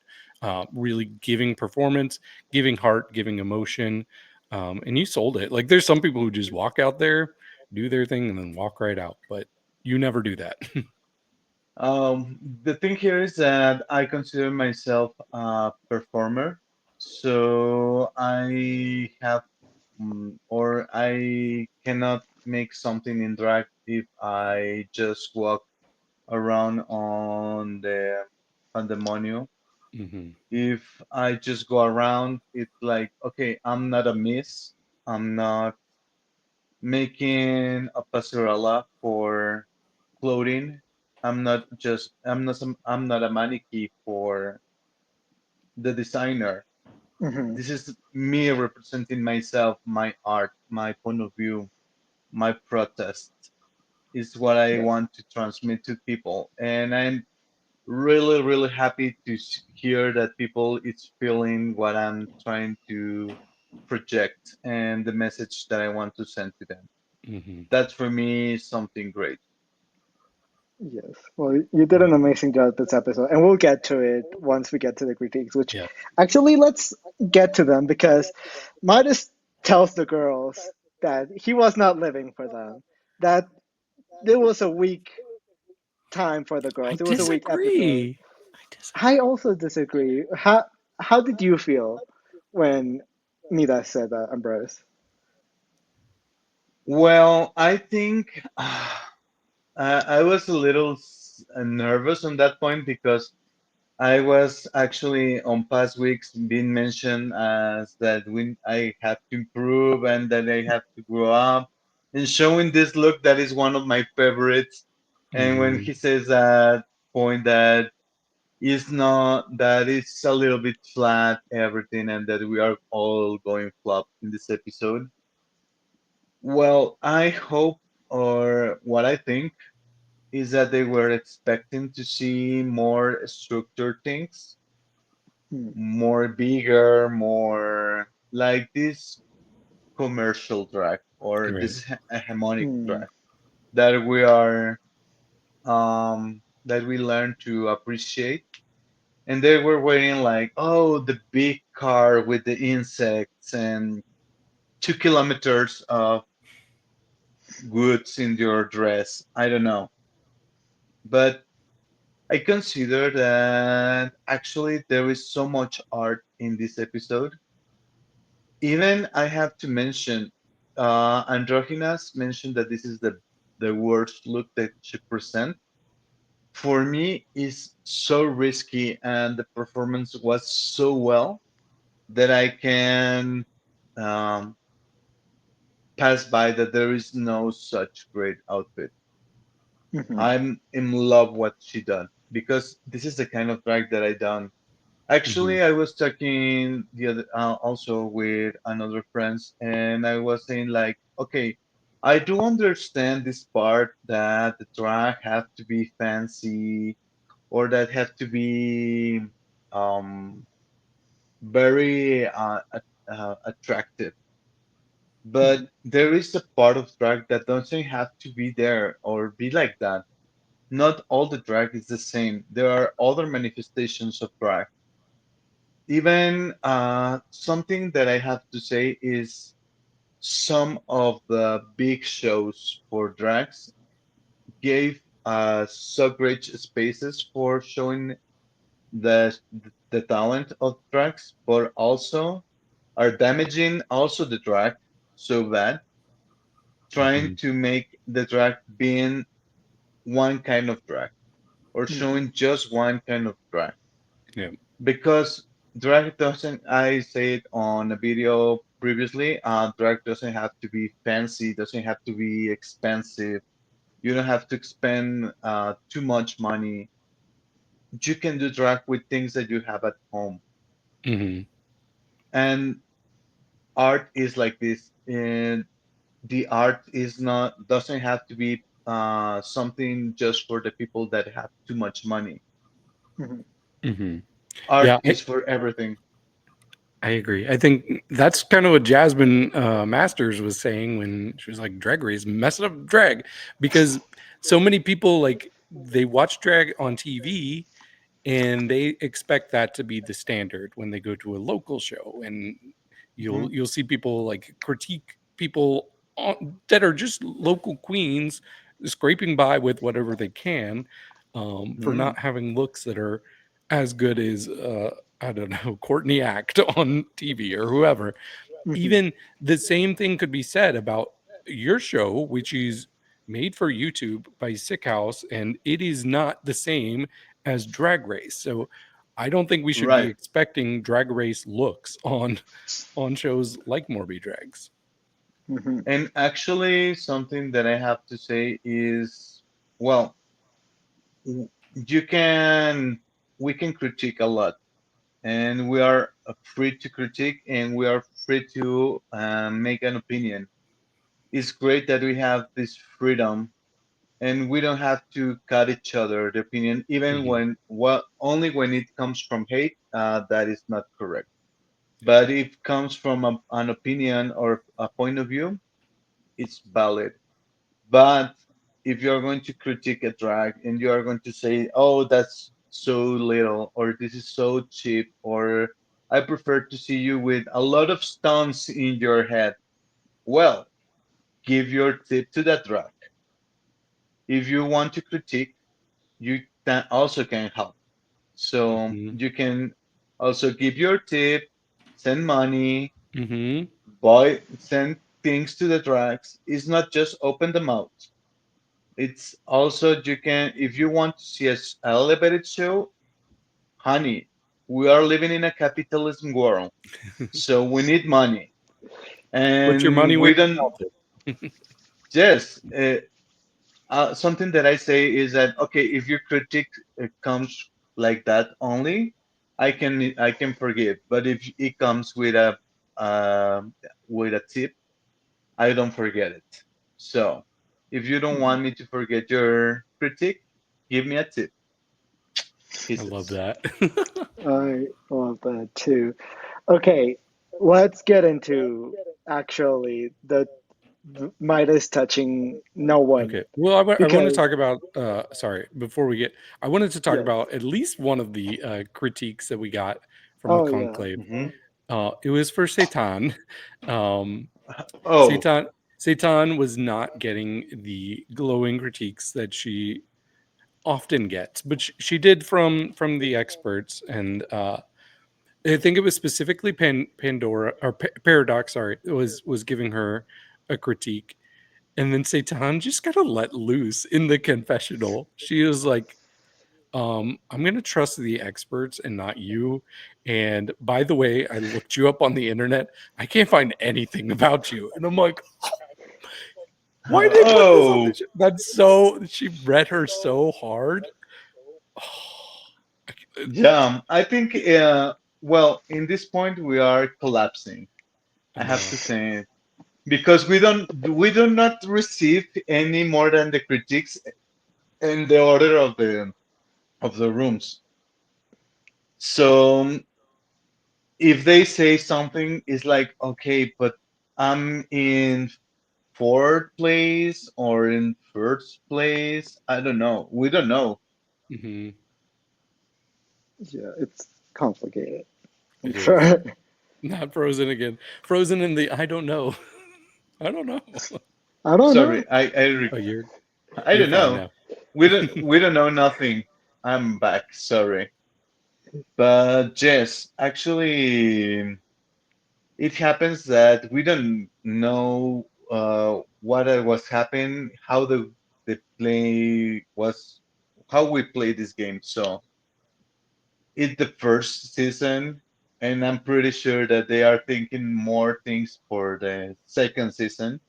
Really giving performance, giving heart, giving emotion. And you sold it. Like there's some people who just walk out there do their thing, and then walk right out. But you never do that. The thing here is that I consider myself a performer, so I have or I cannot make something in drag if I just walk around on the pandemonium. Hmm. If I just go around, it's like, okay, I'm not a miss. I'm not making a passerella for clothing. I'm not a mannequin for the designer. Hmm. This is me representing myself, my art, my point of view, my protest is what I Yes. want to transmit to people. And I'm really, really happy to hear that people is feeling what I'm trying to project and the message that I want to send to them. Hmm. That's for me something great. Yes. Well, you did an amazing job this episode, and we'll get to it once we get to the critiques, which Yeah. actually let's get to them because Midas tells the girls that he was not living for them, that there was a weak time for the I girls. It was a weak episode. disagree. I I disagree. also disagree. How did you feel when Midas said that, Ambrose? Well, I think I was a little nervous on that point because I was actually on past weeks being mentioned as that I have to improve and that I have to grow up and showing this look that is one of my favorites. And when Hmm. he says that point that is not that it's a little bit flat everything and that we are all going flop in this episode. Well, I hope or what I think is that they were expecting to see more structured things, Hmm. more bigger, more like this commercial drag or Right. this hegemonic Hmm. drag that we are that we learn to appreciate. And they were waiting like, oh, the big car with the insects and 2 kilometers of goods in your dress. I don't know. But I consider that actually there is so much art in this episode. Even I have to mention, Androgynas mentioned that this is the worst look that she present. For me, is so risky, and the performance was so well that I can um, pass by that there is no such great outfit. Hmm. I'm in love what she done because this is the kind of drag that I done. Hmm. Actually, I was talking the other also with another friends, and I was saying like, okay, I do understand this part that the drag have to be fancy or that have to be um, very attractive, but Hmm. there is a part of drag that doesn't have to be there or be like that. Not all the drag is the same. There are other manifestations of drag. Even something that I have to say is some of the big shows for drags gave so great spaces for showing the talent of drags, but also are damaging also the drag so bad, trying Hmm. to make the drag being one kind of drag or Hmm. showing just one kind of drag. Yeah. Because drag doesn't, I said on a video previously, drag doesn't have to be fancy, doesn't have to be expensive. You don't have to spend too much money. You can do drag with things that you have at home. Hmm. And art is like this. And the art is not doesn't have to be something just for the people that have too much money. Hmm. Hmm. Art Yeah. is for everything. I agree. I think that's kind of what Jasmine Masters was saying when she was like, "Drag Race messing up drag," because so many people like they watch drag on TV and they expect that to be the standard when they go to a local show, and Hmm. you'll see people like critique people that are just local queens scraping by with whatever they can, for Mhm. not having looks that are as good as I don't know, Courtney Act on TV or whoever. Mhm. Even the same thing could be said about your show, which is made for YouTube by Sick House, and it is not the same as Drag Race. So I don't think we should be Right. expecting Drag Race looks on shows like MorbiDrags. Mhm. And actually, something that I have to say is, well, you can, we can critique a lot, and we are free to critique, and we are free to make an opinion. It's great that we have this freedom, and we don't have to cut each other the opinion, even Mhm. when, well, only when it comes from hate, that is not correct. But if it comes from an opinion or a point of view, it's valid. But if you're going to critique a drag and you are going to say, oh, that's so little, or this is so cheap, or I prefer to see you with a lot of stones in your head, well, give your tip to that drag. If you want to critique, you can also can help. So Mhm. you can also give your tip, send money, Mhm. buy, send things to the drags. It's not just open the mouth. It's also you can, if you want to see a elevated show, honey, we are living in a capitalism world, so we need money, Put your money and where we your don't. mouth is. Yes, something that I say is that okay, if your critique comes like that only, I can forgive. But if it comes uh, with a tip, I don't forget it. So if you don't Mhm. want me to forget your critique, give me a tip. I love Kisses. that. I love that too. Okay, let's get into actually the Midas touching no one Okay. Well, I want to because talk about. Sorry, before we get, I wanted to talk yes. about at least one of the critiques that we got from the Oh yeah. conclave. Hmm. It was for Satan. Um, Oh, Satan Satan was not getting the glowing critiques that she often gets, but she did from the experts, and I think it was specifically Pandora or Paradox. Sorry, was giving her a critique, and then Satan just got to let loose in the confessional. She was like, I'm going to trust the experts and not you. And by the way, I looked you up on the internet. I can't find anything about you. And I'm like, why did they put this on the oh, show? That's so, she read her so hard. yeah. I think, well, in this point we are collapsing. I I have know. to say, because we do not receive any more than the critiques in the order of the rooms. So if they say something, it's like okay, but I'm in fourth place or in first place. I don't know. We don't know. Hmm. Yeah, it's complicated. I'm It is. sure. Not Frozen again. Frozen in the, I don't know. I don't know. I don't Sorry, know. Oh, I you're don't fine know. now. We don't know nothing. I'm back. Sorry, but yes, actually, it happens that we don't know what was happening, how the play was, how we play this game. So it's the first season, and I'm pretty sure that they are thinking more things for the second season.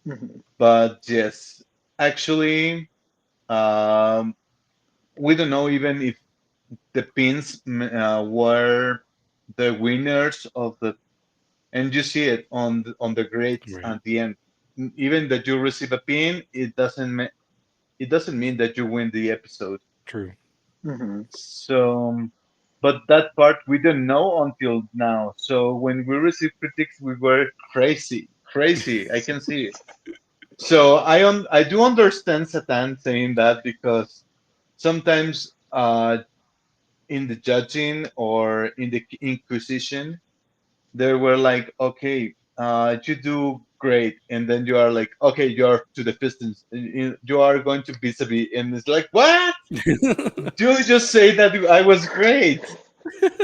Mhm. But yes, actually, um, we don't know even if the pins were the winners of the, and you see it on the grades Right. at the end. Even that you receive a pin, it doesn't mean that you win the episode. True. Mhm. So, but that part we don't know until now. So when we received critics, we were crazy, crazy. I can see it. So I do understand Satan saying that because sometimes in the judging or in the Inquisition, they were like, okay, you do. great, and then you are like, okay, you are to the Pistons, you are going to Vis-a-Vis, and it's like, what? You just say that I was great.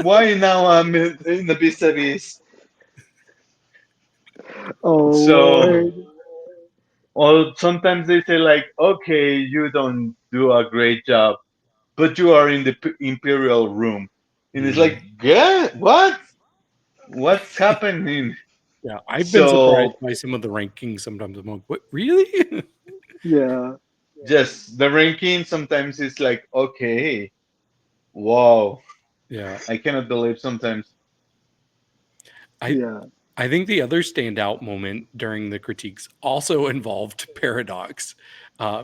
Why now I'm in the Vis-a-Vis? Oh So, Lord. or sometimes they say like, okay, you don't do a great job, but you are in the Imperial room, and it's Mm. like, yeah, what? What's happening? Yeah, I've been surprised So, by some of the rankings sometimes. I'm like, what, really? Yeah. yes, the ranking sometimes is like, okay, wow, Yeah, I cannot believe sometimes. I Yeah. I think the other standout moment during the critiques also involved Paradox,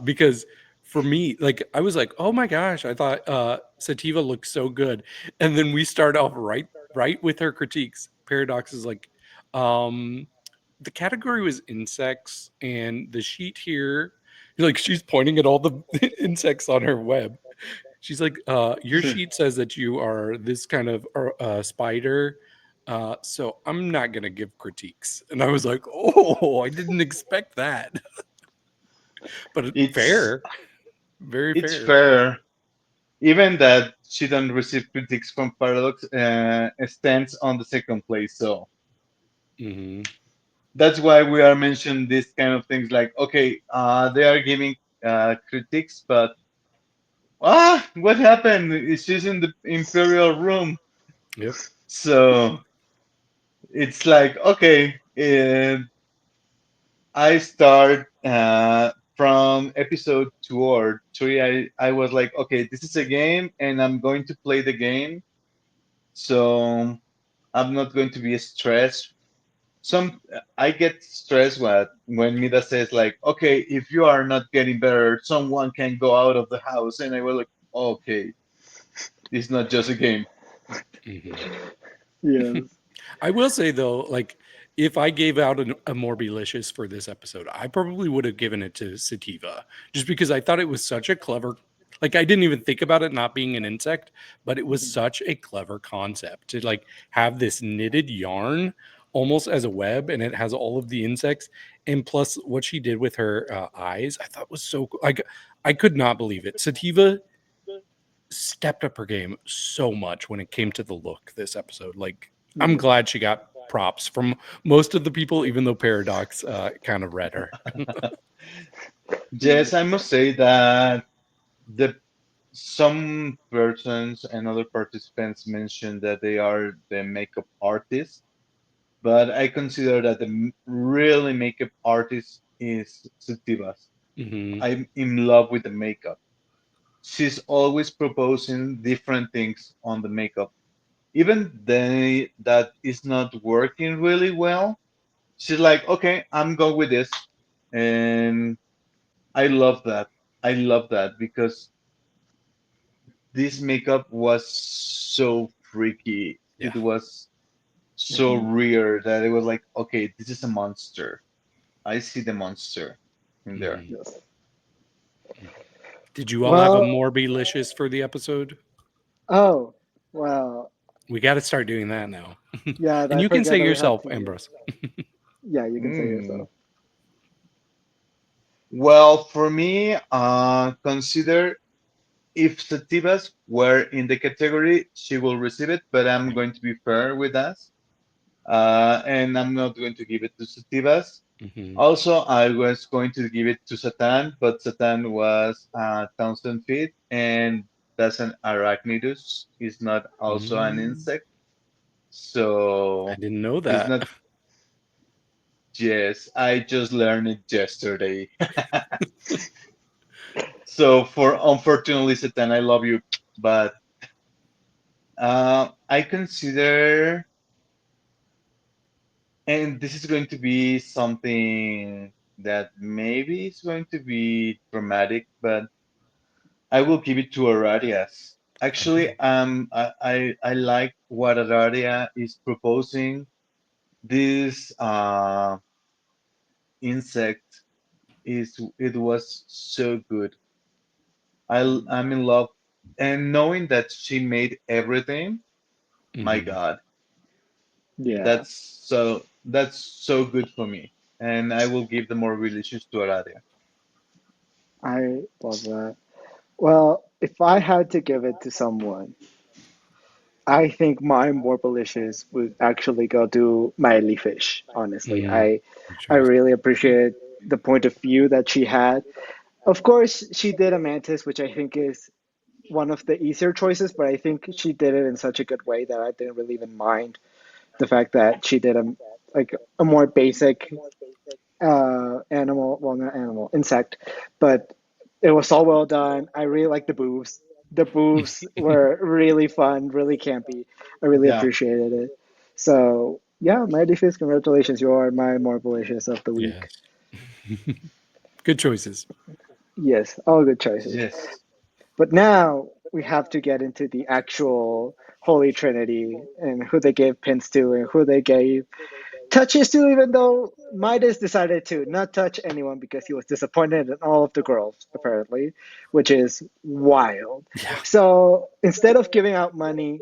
because for me, like I was like, oh my gosh, I thought Sativa looked so good, and then we start off right with her critiques. Paradox is like, um, the category was insects, and the sheet here, like she's pointing at all the insects on her web. She's like, your sheet says that you are this kind of spider. So I'm not gonna give critiques. And I was like, oh, I didn't expect that. But it's fair. Very it's fair. fair, even that she don't receive critics from Paradox, stands on the second place. So Hmm. that's why we are mentioning these kind of things like, okay, they are giving critiques, but what happened? She's in the Imperial room. Yep. So it's like, okay, I start from episode 2 or 3. I was like, okay, this is a game, and I'm going to play the game. So I'm not going to be stressed. I get stressed when Mida says like, okay, if you are not getting better, someone can go out of the house, and I was like, okay, it's not just a game. Hmm. Yes. I will say though, like if I gave out a Morbilicious for this episode, I probably would have given it to Sativa, just because I thought it was such a clever. Like I didn't even think about it not being an insect, but it was such a clever concept to like have this knitted yarn almost as a web, and it has all of the insects, and plus what she did with her eyes, I thought was so cool. Like I could not believe it. Sativa stepped up her game so much when it came to the look this episode. Like, I'm Yes. glad she got props from most of the people, even though Paradox kind of read her. Yes. Yes, I must say that the some persons and other participants mentioned that they are the makeup artists, but I consider that the really makeup artist is Sutivas. Hmm. I'm in love with the makeup. She's always proposing different things on the makeup. Even they that is not working really well, she's like, okay, I'm going with this. And I love that. I love that because this makeup was so freaky. Yeah. It was so Mhm. rare that it was like, okay, this is a monster. I see the monster in there. Hmm. Yes. Did you all have a Well, Morbilicious for the episode? oh, well, We got to start doing that now. yeah, And I you can say forget that we have yourself, to do. Ambrose. Yeah, you can say Mm. yourself. Well, for me, consider if Sativas were in the category, she will receive it, but I'm going to be fair with us. And I'm not going to give it to Sativas. Hmm. Also, I was going to give it to Satan, but Satan was 1,000 feet, and that's an arachnidus. It's not also an Mm, insect. I So didn't know it's that. not, yes, I just learned it yesterday. So for unfortunately, Satan, I love you, but I consider, and this is going to be something that maybe is going to be dramatic, but I will give it to Aradias. Actually, Oh. I like what Aradia is proposing. This insect it was so good. I'm in love, and knowing that she made everything. My Hmm. God, Yeah. that's so good for me. and I will give the Morbilicious to Aradia. I love that. Well, if I had to give it to someone, I think my Morbilicious would actually go to Miley Fish, honestly. Mm, good I choice. really appreciate the point of view that she had. Of course, she did a Mantis, which I think is one of the easier choices, but I think she did it in such a good way that I didn't really even mind the fact that she did a more basic animal, well, not animal, insect, but it was all well done. I really like the boobs. The boobs were really fun, really campy. I really Yeah. appreciated it. So yeah, my defense, congratulations. You are my Morbilicious of the week. Yes. Good choices. Yes, all good choices. Yes. But now we have to get into the actual Holy Trinity and who they gave pins to and who they gave touches to, even though Midas decided to not touch anyone because he was disappointed in all of the girls, apparently, which is wild. Yeah. So instead of giving out money,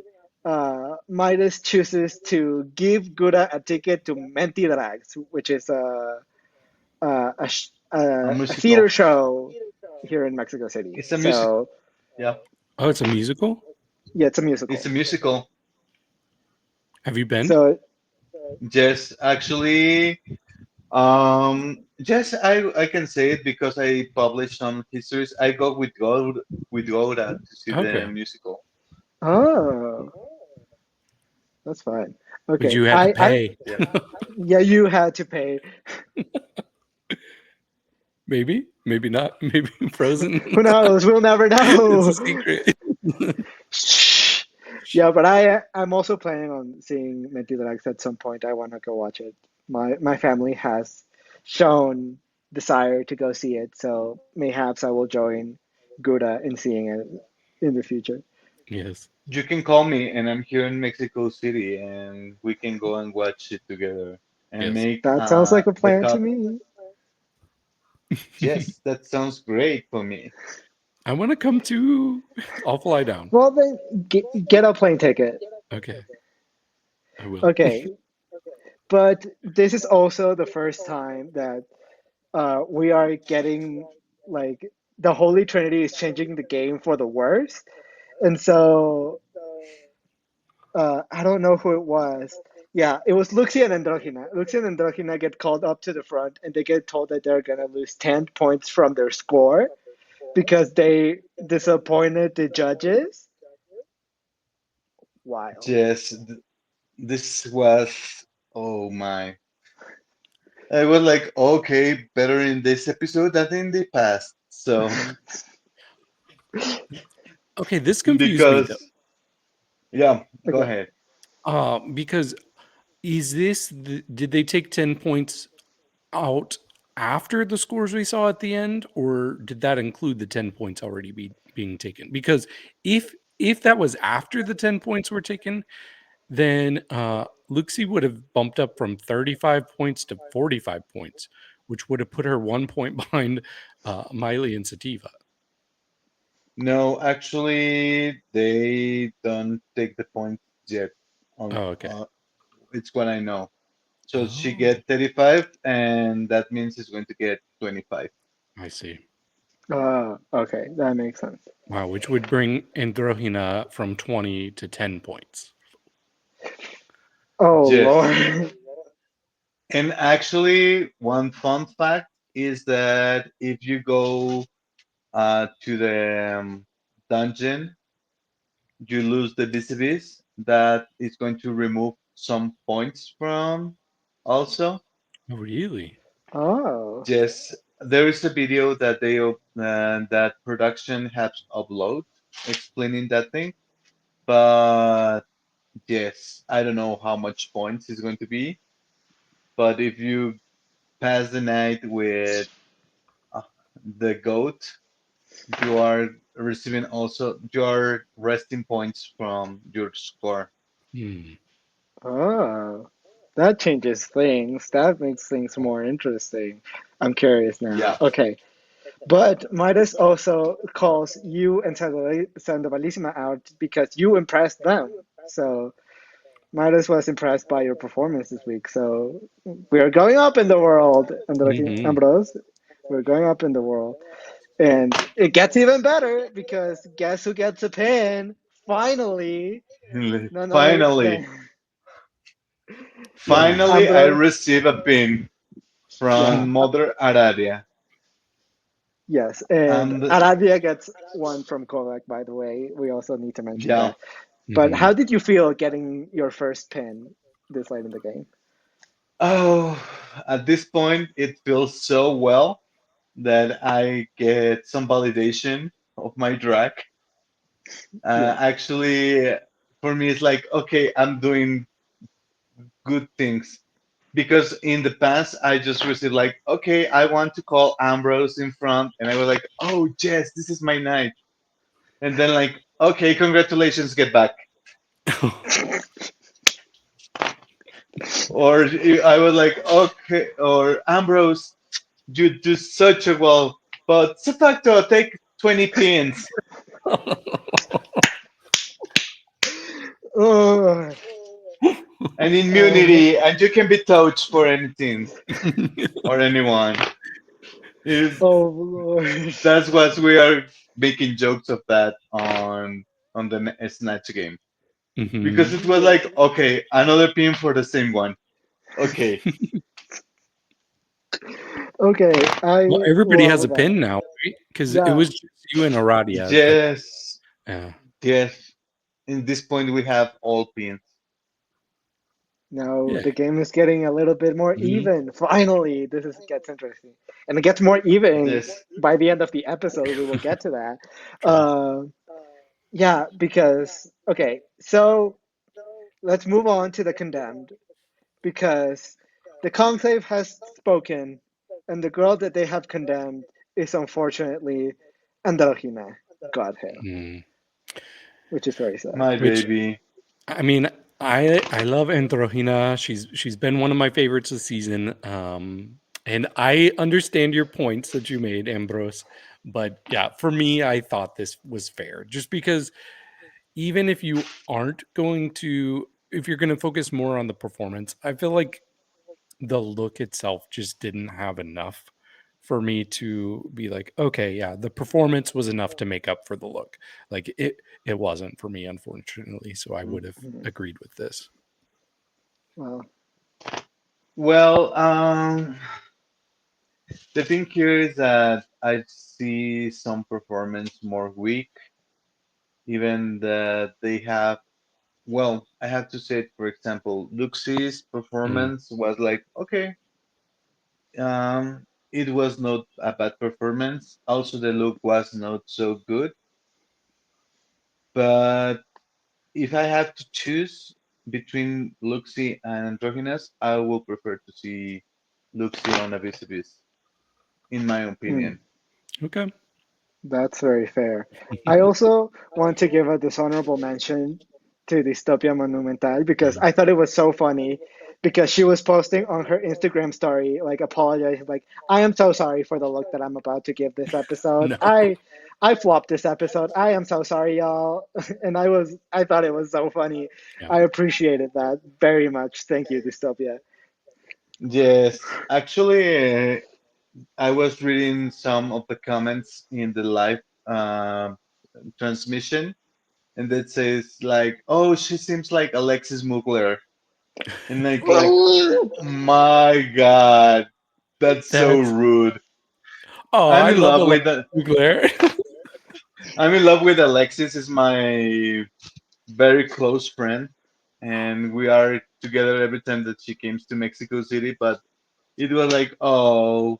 Midas chooses to give Gura a ticket to MorbiDrags, which is A a theater musical. show here in Mexico City. It's a music. So Yeah. Oh, it's a musical? yeah, it's a It's musical. a musical. Have you been? So Yes, actually, yes, I can say it because I published some histories. I go with Goda to see the Okay. musical. oh, that's fine. But Okay, you had to pay. Yes. yeah, you had to pay. Maybe, maybe not. Maybe Frozen. Who knows? We'll never It's a know. secret. Shh. Yeah, but I'm also planning on seeing Mentidrax at some point. I want to go watch it. My family has shown desire to go see it, so mayhaps I will join Gouda in seeing it in the future. Yes. You can call me, and I'm here in Mexico City, and we can go and watch it together and Yes. make That sounds like a the plan to cup. me. Yes, that sounds great for me. I want to come to. I'll fly down. Well, then get a plane ticket. Okay, I will. Okay, but this is also the first time that we are getting like the Holy Trinity is changing the game for the worse. And so I don't know who it was. Yeah, it was Luxia and Androgyna. Luxia and Androgyna get called up to the front and they get told that they're gonna lose 10 points from their score because they disappointed the judges. Wild. Yes, this was, oh my. I was like, okay, better in this episode than in the past. So, Okay, this confused me though. because, yeah, go Okay. ahead. Because did they take 10 points out after the scores we saw at the end, or did that include the 10 points already being taken? Because if that was after the 10 points were taken, then Luxie would have bumped up from 35 points to 45 points, which would have put her 1 point behind Miley and Sativa. No, actually, they don't take the points yet. On Oh, okay. It's what I know. So she Oh, get 35, and that means she's going to get 25. I see. Okay, that makes sense. Wow, which would bring Androhina from 20 to 10 points. Oh Yes. Lord. And actually, one fun fact is that if you go to the dungeon, you lose the Vis-a-Vis. That is going to remove some points from also. Oh, really? Oh. Yes, there is a video that that production has upload explaining that thing. But yes, I don't know how much points is going to be. But if you pass the night with uh, the goat, you are receiving also your resting points from your score. Hmm. Oh. That changes things. That makes things more interesting. I'm curious now. Yeah. Okay. But Midas also calls you and Sandovalissima out because you impressed them. So Midas was impressed by your performance this week. So we are going up in the world, Hmm. Ambrose. We're going up in the world. And it gets even better because guess who gets a pin? Finally, none other Finally, than Yeah. finally, I Ambrose. receive a pin Yeah, from Mother Aradia. yes. And And Aradia gets one from Kovac, by the way. We also need to mention yeah, that. But Hmm. how did you feel getting your first pin this late in the game? oh, at this point, it feels so well that I get some validation of my drag. Yeah. Actually, for me, it's like, okay, I'm doing good things. Because in the past, I just received like, okay, I want to call Ambrose in front, and I was like, oh yes, this is my night. And then like, okay, congratulations, get back. Or I was like, okay, or Ambrose, you do such a well, but C-Facto, take 20 pins Oh, and uh, immunity, and you can be touched for anything or anyone. Is oh Lord. that's what we are making jokes of that on the Snatch game because Hmm. it was like, okay, another pin for the same one. Okay, Okay, Well, I everybody has love a that. pin now, right? Because it Yeah. was just you and Aradia. yes, Yeah. yes. In this point, we have all pins. Now Yeah. the game is getting a little bit more Hmm. even. Finally, this is gets interesting, and it gets more even Yes. by the end of the episode. We will get to that. Okay. Uh, yeah, because okay, so let's move on to the condemned because the conclave has spoken, and the girl that they have condemned is unfortunately Androgyna, Godhair, Mm. which is very sad. My Which baby. I mean, I love Androhina. She's been one of my favorites this season. And I understand your points that you made, Ambrose. But yeah, for me, I thought this was fair. Just because even if you aren't going to if you're going to focus more on the performance, I feel like the look itself just didn't have enough for me to be like, okay, yeah, the performance was enough to make up for the look. Like it wasn't for me, unfortunately. So I would have Mhm. agreed with this. Well, Well, the thing here is that I see some performance more weak, even that they have. Well, I have to say, for example, Luxie's Mm, performance was like, okay, it was not a bad performance. Also, the look was not so good. But if I had to choose between Luxie and Androgynous, I will prefer to see Luxie on a Vis-a-Vis, in my hmm. opinion. okay. That's very fair. I also want to give a dishonorable mention to Dystopia Monumental because Mm. I thought it was so funny because she was posting on her Instagram story, like apologizing, like, I am so sorry for the look that I'm about to give this episode. No. I flopped this episode. I am so sorry, y'all. And I thought it was so funny. Yeah. I appreciated that very much. Thank you, Dystopia. Yes, actually, I was reading some of the comments in the live transmission, and it says like, "Oh, she seems like Alexis Mugler," and like, my God, that's so That's rude. oh, I'm I in love love with Alexa the, Claire. I'm in love with Alexis. Is my very close friend, and we are together every time that she comes to Mexico City. But it was like, oh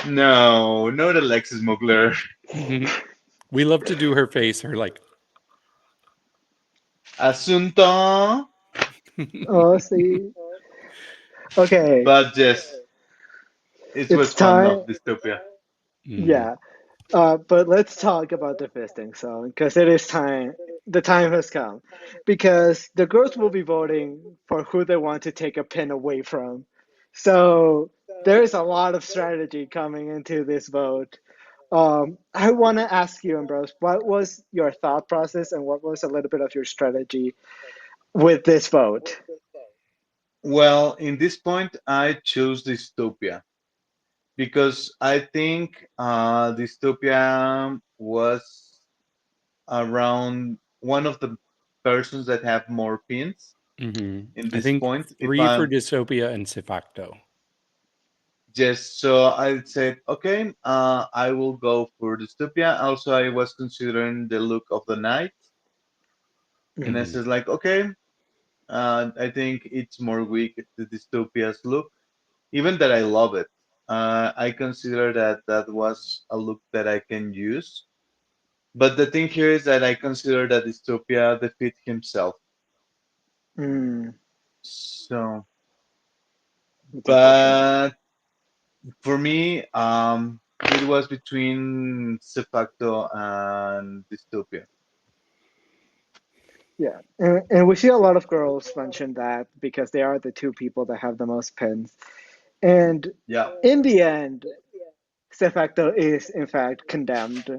no, not Alexis Mugler. Mhm. We love to do her face, her like Asunto. Oh, see. Okay, But yes, it was it's fun time. of dystopia. mm, Yeah. But let's talk about the fisting so because it is time. The time has come because the girls will be voting for who they want to take a pin away from. So there is a lot of strategy coming into this vote. I want to ask you, Ambrose, what was your thought process and what was a little bit of your strategy with this vote? Well, in this point, I chose dystopia because I think dystopia was around one of the persons that have more pins in I this think point. If 3 for I'm dystopia and C-Facto. just so I said, okay, I will go for dystopia. Also, I was considering the look of the night, and I Mhm. Hmm. said like, okay, I think it's more weak the dystopia's look, even that I love it. I consider that that was a look that I can use. But the thing here is that I consider that dystopia defeat himself. Mm, So, that's a good point. but for me, it was between C-Facto and dystopia. Yeah, and we see a lot of girls mention that because they are the two people that have the most pins. And Yeah. in the end, Stefacto is in fact condemned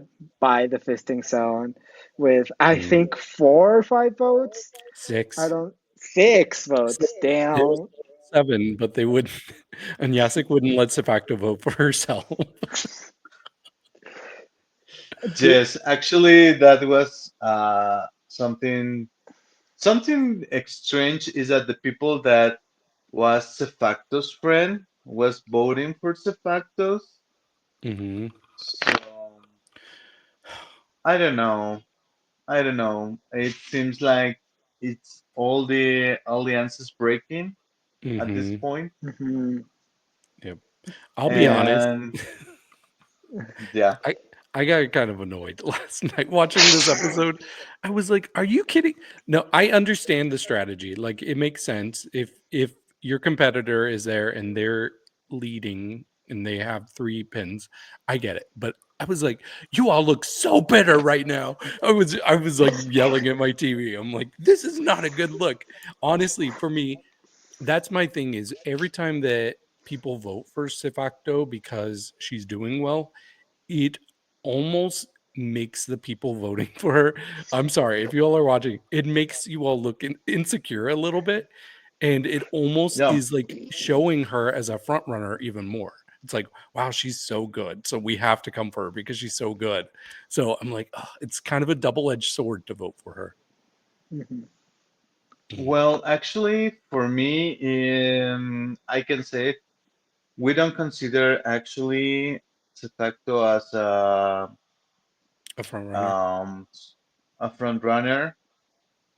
by the fisting zone with I Hmm. think 4 or 5 votes. I 6. don't 6 votes. 6. It was Damn. 7, but they wouldn't. And Yasik wouldn't let C-Facto vote for herself. D- Yes, actually, that was something strange is that the people that was Cefacto's friend was voting for Cefactos. Hmm. So I don't know. I don't know. It seems like it's all the alliances breaking at this Hmm. point. Mhm. Yep. I'll be honest. And yeah, I I got kind of annoyed last night watching this episode. I was like, "Are you kidding?" No, I understand the strategy. Like, it makes sense if your competitor is there and they're leading and they have 3 pins. I get it, but I was like, "You all look so bitter right now." I was like yelling at my TV. I'm like, "This is not a good look." Honestly, for me, that's my thing. Is every time that people vote for Sifacto because she's doing well, it almost makes the people voting for her, I'm sorry if you all are watching, it makes you all look insecure a little bit, and it almost yeah. is like showing her as a front runner even more. It's like, wow, she's so good, so we have to come for her because she's so good. So I'm like, "Ugh," it's kind of a double-edged sword to vote for her. Mhm. Mhm. Well, actually, for me, I can say it, we don't consider actually Cefacto as A front runner. um, a front runner.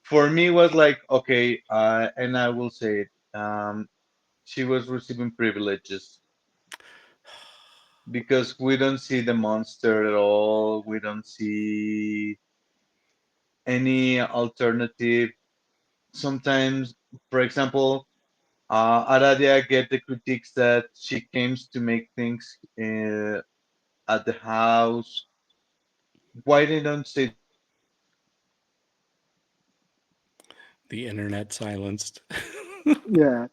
For me, it was like okay, and I will say it. She was receiving privileges because we don't see the monster at all. We don't see any alternative. Sometimes, for example, Aradia get the critiques that she comes to make things at the house. Why they don't say the same thing to Cefacto? The internet silenced. Yeah.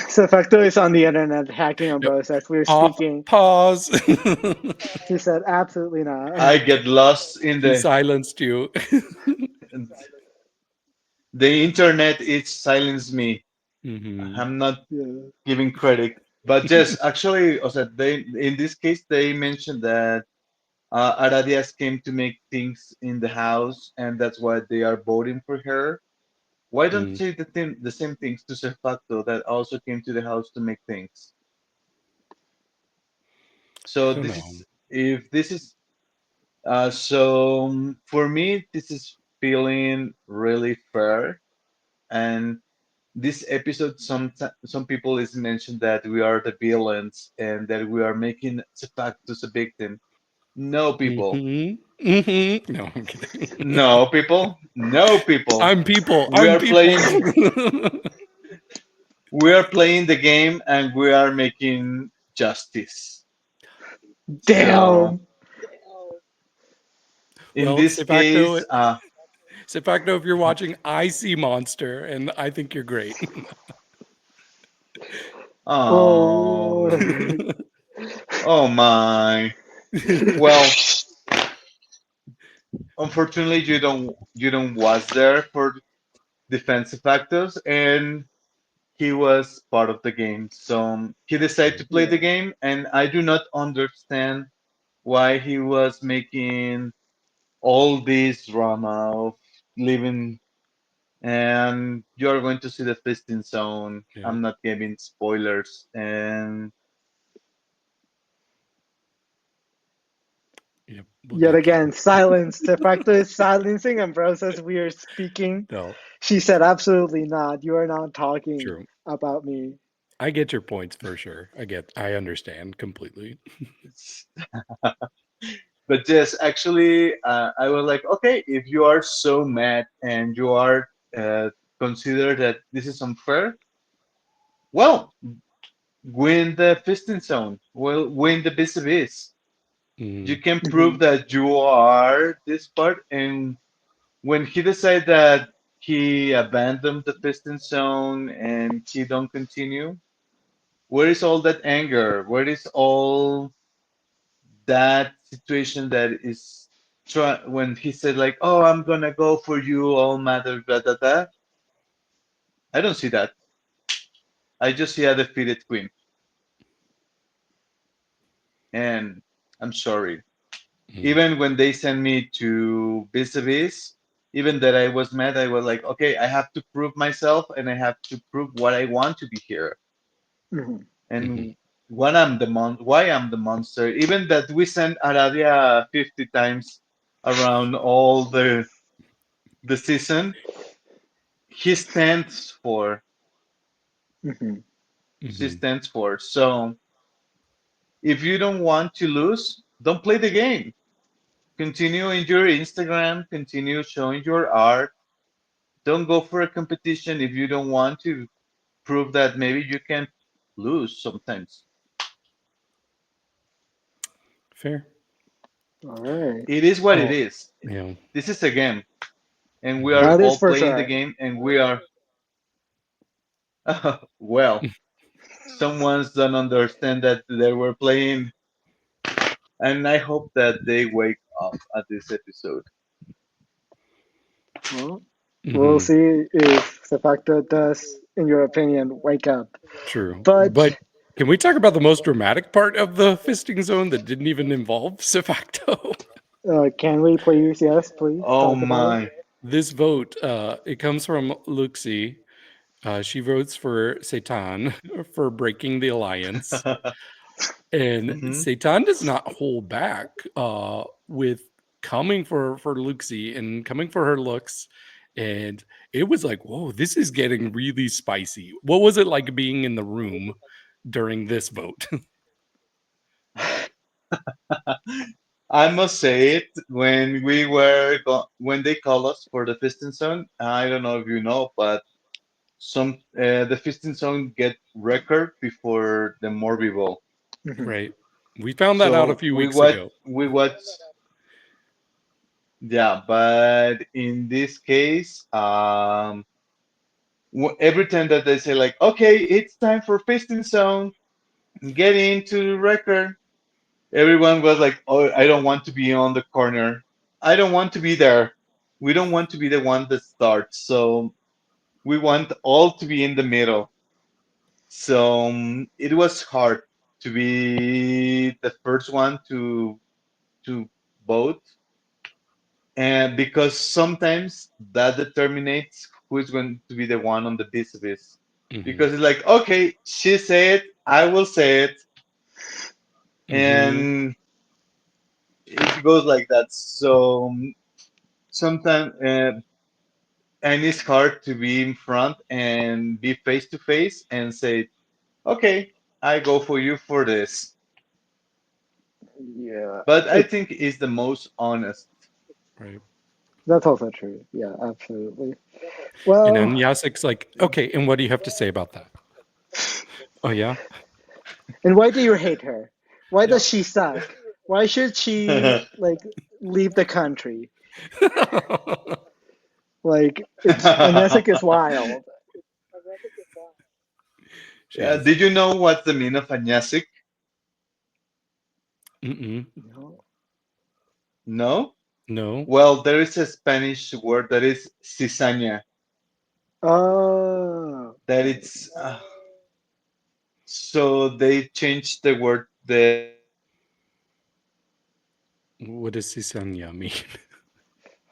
So Facto is on the internet hacking on Yep. Bros as we're speaking. Pause. She said absolutely not. I get lost in She silenced you. the internet. It silenced me. Hmm. I'm not Yeah. giving credit, but yes, actually, o sea, they in this case they mentioned that Aradias came to make things in the house, and that's why they are voting for her. Why don't Mm, say the same things to Serfacto that also came to the house to make things? I So don't this know. is if this is so for me this is feeling really fair. And this episode, some people is mentioned that we are the villains and that we are making Serfactus a victim. No people, Hmm. Hmm. No, I'm kidding. no people, no people. I'm people. We I'm are people. playing. We are playing the game and we are making justice. So Damn. in Well, this case, Sifacto, if you're watching, I see Monster, and I think you're great. oh, Oh. oh my. Well, unfortunately, you don't was there for defensive factors, and he was part of the game. So he decided to Right. play the Yeah. game, and I do not understand why he was making all this drama of living. And you're going to see the fisting zone. Yeah. I'm not giving spoilers. And Yep. We'll Yet get you. again, silence. De facto is silencing Ambrose as we are speaking. No. She said, absolutely not. You are not talking True. about me. I get your points for sure. I understand completely. but yes, actually, I was like, okay, if you are so mad and you are consider that this is unfair, well, win the fisting zone. Well, win the vis-a-vis. You Mm, can Hmm. prove that you are this part. And when he decided that he abandoned the piston zone and he don't continue, where is all that anger? Where is all that situation that is when he said like, "Oh, I'm gonna go for you, all matter, da da da." I don't see that. I just see a defeated queen, and I'm sorry. mm, Even when they sent me to vis-a-vis, even that I was mad, I was like, okay, I have to prove myself and I have to prove what I want to be here. Hmm. mhm. And what I'm the why I'm the monster. Even that we sent Aradia 50 times around all the season, he stands for Hmm. she Mhm. stands for. So if you don't want to lose, don't play the game. Continue in your Instagram, continue showing your art. Don't go for a competition if you don't want to prove that maybe you can lose sometimes. Fair. All right. It is what it Oh, is. yeah. This is a game, and we are Mhm. That is all for playing the sure. game, and we are well. Someone's don't understand that they were playing, and I hope that they wake up at this episode. Well, we'll Mhm. see if the facto does, in your opinion, wake up. True. But But can we talk about the most dramatic part of the fisting zone that didn't even involve C-Facto? can we please, yes, please Oh talk about it? my! This vote, it comes from Luxi. She votes for Satan for breaking the alliance. And hmm Satan does not hold back with coming for Luxie and coming for her looks. And it was like, whoa, this is getting really spicy. What was it like being in the room during this vote? I must say it when we were when they call us for the Fisting Zone. I don't know if you know, but the Fisting Zone get record before the MorbiBall. Hmm. Right. We found that out a So few weeks ago. we watch yeah, but in this case, every time that they say like, okay, it's time for Fisting Zone, get into the record, everyone was like, oh, I don't want to be on the corner. I don't want to be there. We don't want to be the one that starts. So we want all to be in the middle. So it was hard to be the first one to vote, and because sometimes that determines who is going to be the one on the vis-a-vis. Hmm. Because it's like, okay, she said, I will say it, Hmm. and it goes like that. So sometimes, and it's hard to be in front and be face to face and say, okay, I go for you for this. Yeah, But I it's think it's the most honest. Right. that's also true. Yeah, absolutely. And Well, then Yasek's like, okay, and what do you have to say about that? Oh, yeah? and why do you hate her? Why Yeah. does she suck? Why should she like leave the country? Like it's Anesic is wild. She Yeah, is. did you know what's the meaning of anyasic? Mm-mm. No. No? No. Well, there is a Spanish word that is cizaña. Oh, That it's so they changed the word the What does cizaña mean?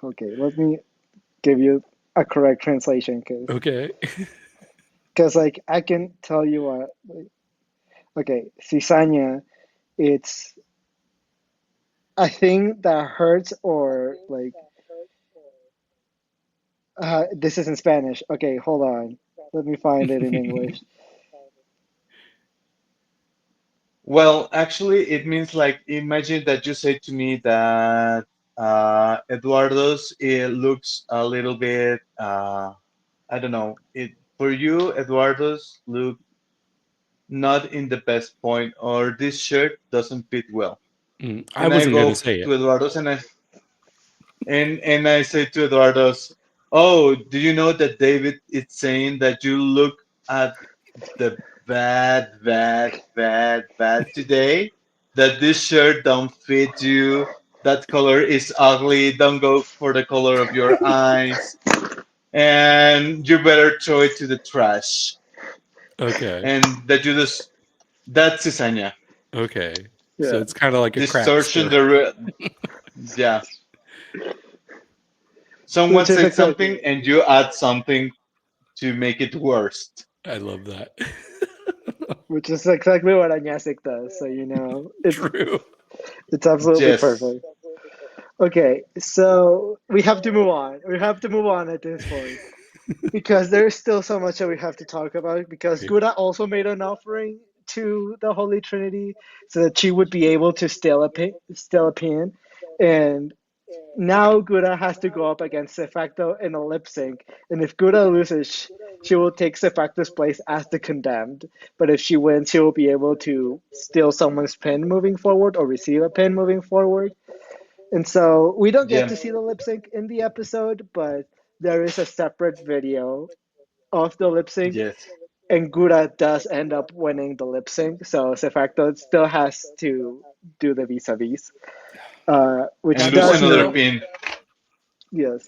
okay. Let me give you a correct translation, Okay. because like I can tell you what. Okay, cizaña. It's a thing that hurts or like. This is in Spanish. Okay, hold on. Let me find it in English. well, actually, it means like imagine that you say to me that Eduardo's it looks a little bit I don't know. It for you, Eduardo's look not in the best point, or this shirt doesn't fit well. I And I wasn't going to go say to it. Eduardo's and I say to Eduardo's, "Oh, do you know that David is saying that you look at the bad today? That this shirt don't fit you. That color is ugly. Don't go for the color of your eyes, and you better throw it to the trash." Okay. And that you just that's cizaña. Okay. So Yeah, it's kind of like a Distortion crapster. the yeah. Someone which is said exactly something it. and you add something to make it worse. I love that. Which is exactly what Anyasic does. So True. it's absolutely Yes. perfect. Okay, so we have to move on. We have to move on at this point because there's still so much that we have to talk about. Because Right. Gura also made an offering to the Holy Trinity so that she would be able to steal a pin, and now Gura has to go up against C-Facto in a lip sync, and if Gura loses, she will take C-Facto's place as the condemned. But if she wins, she will be able to steal someone's pin moving forward or receive a pin moving forward. And so we don't get Yeah. to see the lip sync in the episode, but there is a separate video of the lip sync, Yes. and Gura does end up winning the lip sync. So C-Facto still has to do the vis-a-vis, which And lose does another mean, pin. yes,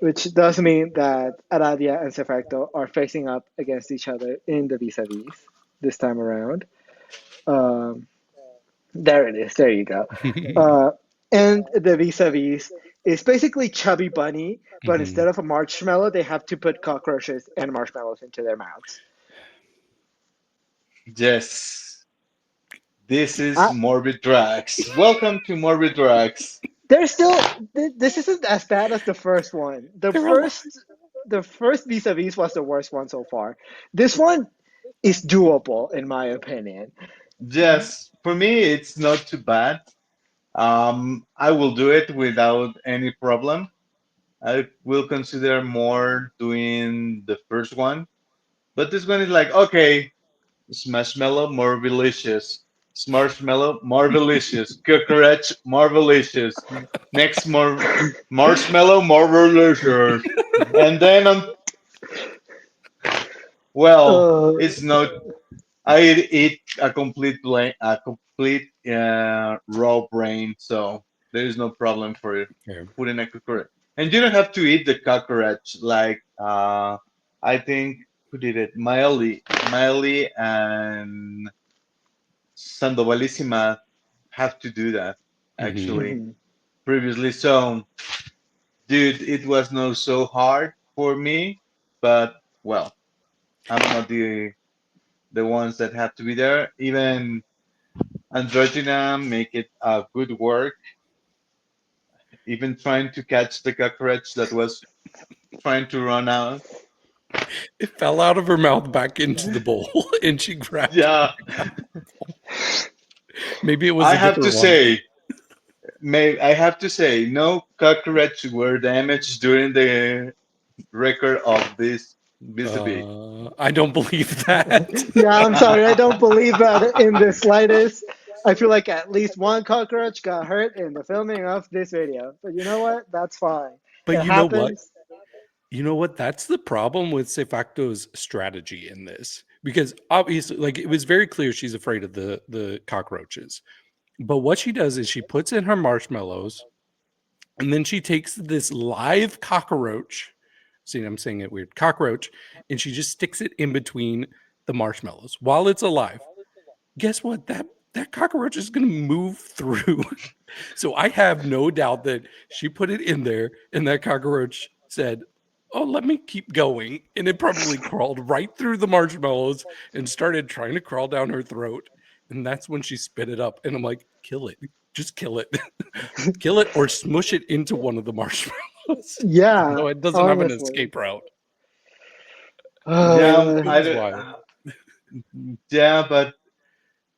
which does mean that Aradia and C-Facto are facing up against each other in the vis-a-vis this time around. Um, there it is. There you go. Uh, and the vis-a-vis is basically Chubby Bunny, but Mhm. instead of a marshmallow, they have to put cockroaches and marshmallows into their mouths. Yes. This is Uh, MorbiDrags. Welcome to MorbiDrags. there's still this isn't as bad as the first one. They're alive. The first vis-a-vis was the worst one so far. This one is doable in my opinion. Yes, for me it's not too bad. I will do it without any problem. I will consider more doing the first one, but this one is like okay, Smashmallow, Morbilicious. Marshmallow, Morbilicious. Cockroach, Morbilicious. Next, more Marshmallow, Morbilicious. And then, well, Uh, it's not. I eat a complete raw brain, so there is no problem for Yeah. putting a cockroach. And you don't have to eat the cockroach like I think who did it? Miley and Sandovalissima have to do that Mhm. actually mhm. previously. So, dude, it was not so hard for me, but well, I'm not the ones that have to be there. Even Androgyna make it a good work. Even trying to catch the cockroach that was trying to run out. It fell out of her mouth back into the bowl and she grabbed it. Yeah, Maybe it was I a have to different one. say, I have to say, no cockroach were damaged during the record of this vis-a-vis. I don't believe that. Yeah, I'm sorry. I don't believe that in the slightest. I feel like at least one cockroach got hurt in the filming of this video. But you know what? That's fine. But It you know what? happens. You know what? That's the problem with Sefacto's strategy in this. Because obviously, like it was very clear she's afraid of the cockroaches. But what she does is she puts in her marshmallows and then she takes this live cockroach, See, I'm saying it weird. Cockroach, and she just sticks it in between the marshmallows while it's alive. Guess what? That cockroach is going to move through. So I have no doubt that she put it in there, and that cockroach said, "Oh, let me keep going," and it probably crawled right through the marshmallows and started trying to crawl down her throat. And that's when she spit it up. And I'm like, "Kill it! Just kill it! Kill it, or smush it into one of the marshmallows." Yeah, So it doesn't have an honestly. escape route. Yeah, It was wild. yeah, but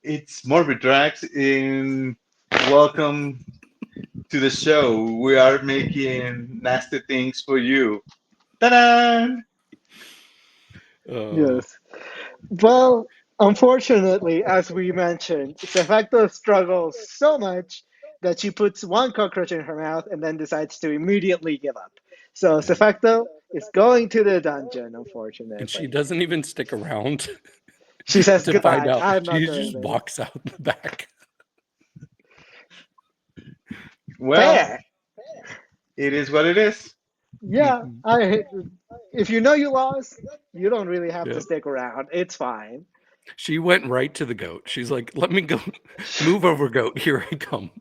it's MorbiDrags. In welcome to the show. We are making nasty things for you. Ta-da! Uh, Yes. Well, unfortunately, as we mentioned, C-Facto struggles so much that she puts one cockroach in her mouth and then decides to immediately give up. So yeah. C-Facto is going to the dungeon, And she unfortunately. doesn't even stick around She says to find goodbye. out. I'm not She doing just this. walks out the back. Well, Fair. it is what it is. Yeah. I if you know you lost, you don't really have to Yeah. stick around. It's fine. She went right to the goat. She's like, "Let me go. Move over, goat. Here I come."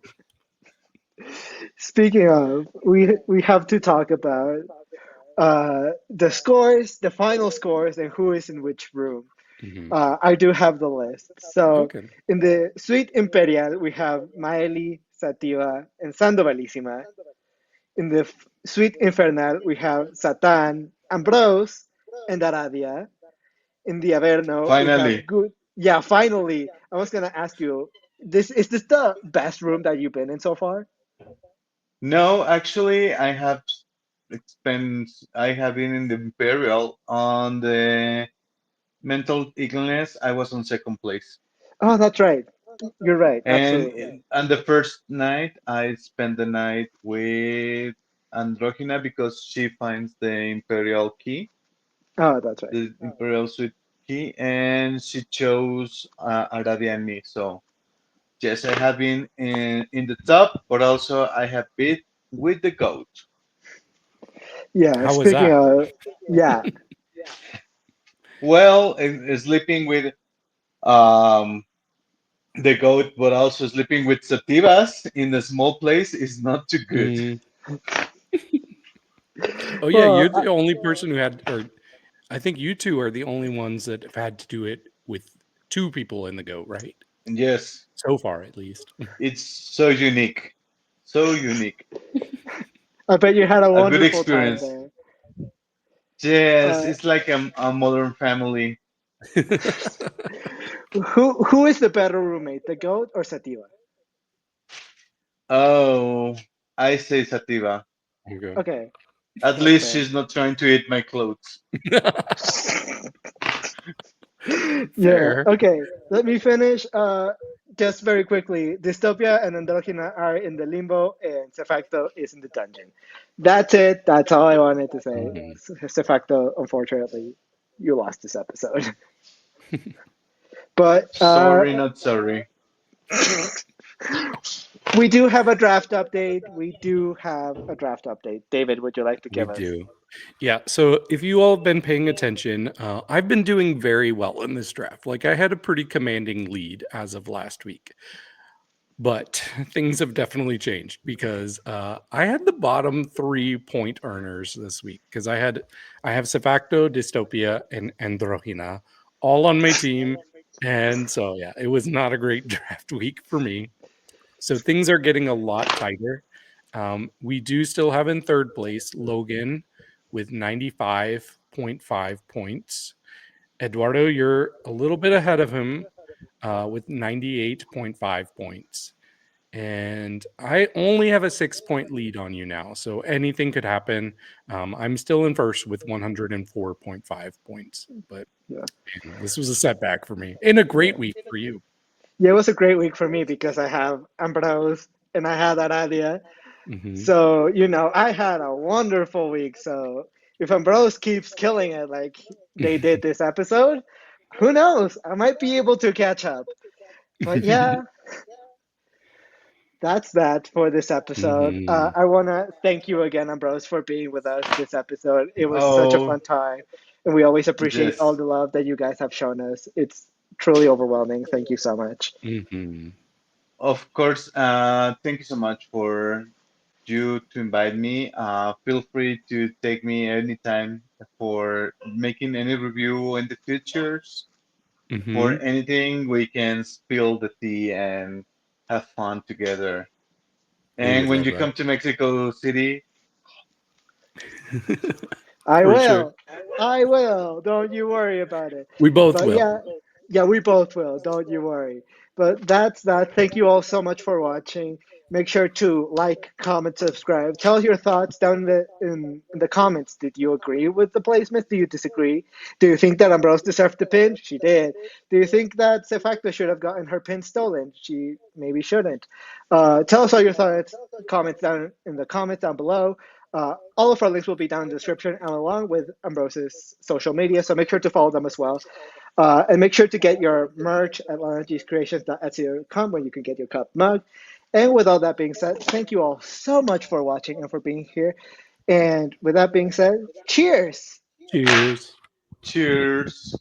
Speaking of, we have to talk about the scores, the final scores, and who is in which room. Hmm. I do have the list. So Okay. in the Suite Imperial, we have Maeli, Sativa, and Sandovalissima. In the Suite Infernal, we have Satan, Ambrose, and Aradia. In the Averno, we Finally. have good. Yeah, finally. I was gonna ask you, this is this the best room that you've been in so far? No, actually, I have been in the Imperial on the mental illness. I was on second place. Oh, that's right. You're right. And Absolutely. on the first night, I spent the night with Androgyna because she finds the Imperial key, Oh, that's right. the Imperial Suite key, and she chose Aradia and me. So, yes, I have been in the top, but also I have been with the goat. Yeah. How was Speaking that? of, yeah, Well, sleeping with um, the goat, but also sleeping with sativas in a small place is not too good. Mm. Oh yeah, well, you're the only person who had, or I think you two are the only ones that have had to do it with two people in the goat, right? And yes, So far, at least. it's so unique. So unique. I bet you had a A good wonderful time experience. there. Yes, Uh, it's like a modern family. who is the better roommate, the goat or Sativa? Oh, I say sativa. Okay. Okay, At that's least fair. she's not trying to eat my clothes. Yeah. Fair. Okay. Let me finish. Just very quickly, Dystopia and Androgyna are in the limbo, and Cefacto is in the dungeon. That's it. That's all I wanted to say. Mhm. Cefacto, unfortunately, you lost this episode. But Sorry, not sorry. we do have a draft update. We do have a draft update. David, would you like to We give us? do. Yeah. So if you all have been paying attention, I've been doing very well in this draft. Like I had a pretty commanding lead as of last week. But things have definitely changed because I had the bottom 3 point earners this week because I have Cefacto, Dystopia, and Androgyna all on my team. And so yeah, it was not a great draft week for me. So things are getting a lot tighter. We do still have in third place Logan with 95.5 points. Eduardo, you're a little bit ahead of him with 98.5 points. And I only have a 6 point lead on you now. So anything could happen. I'm still in first with 104.5 points. But Yeah. man, this was a setback for me and a Yeah. great week for you. Yeah, it was a great week for me because I have Ambrose and I had Aradia. Hmm. So, I had a wonderful week. So, if Ambrose keeps killing it like they did this episode, who knows? I might be able to catch up. But yeah, that's that for this episode. Hmm. I want to thank you again, Ambrose, for being with us this episode. It was such a Oh, fun time, and we always appreciate all yes. the love that you guys have shown us. It's truly overwhelming. Thank you so much. Hmm. Of course. Thank you so much for you to invite me. Feel free to take me anytime for making any review in the futures. For Hmm. anything, we can spill the tea and have fun together. We And would when love you come that. to Mexico City, I For sure. will. I will. Don't you worry about it. We both But will. yeah, yeah, we both will. Don't you worry. But that's that. Thank you all so much for watching. Make sure to like, comment, subscribe. Tell us your thoughts down in the comments. Did you agree with the placements? Do you disagree? Do you think that Ambrose deserved the pin? She did. Do you think that C-Facto should have gotten her pin stolen? She maybe shouldn't. Tell us all your thoughts, comments down in the comments down below. All of our links will be down in the description and along with Ambrose's social media, so make sure to follow them as well. And make sure to get your merch at laurentiuscreations.etsy.com where you can get your cup mug. And with all that being said, thank you all so much for watching and for being here. And with that being said, cheers! Cheers. cheers.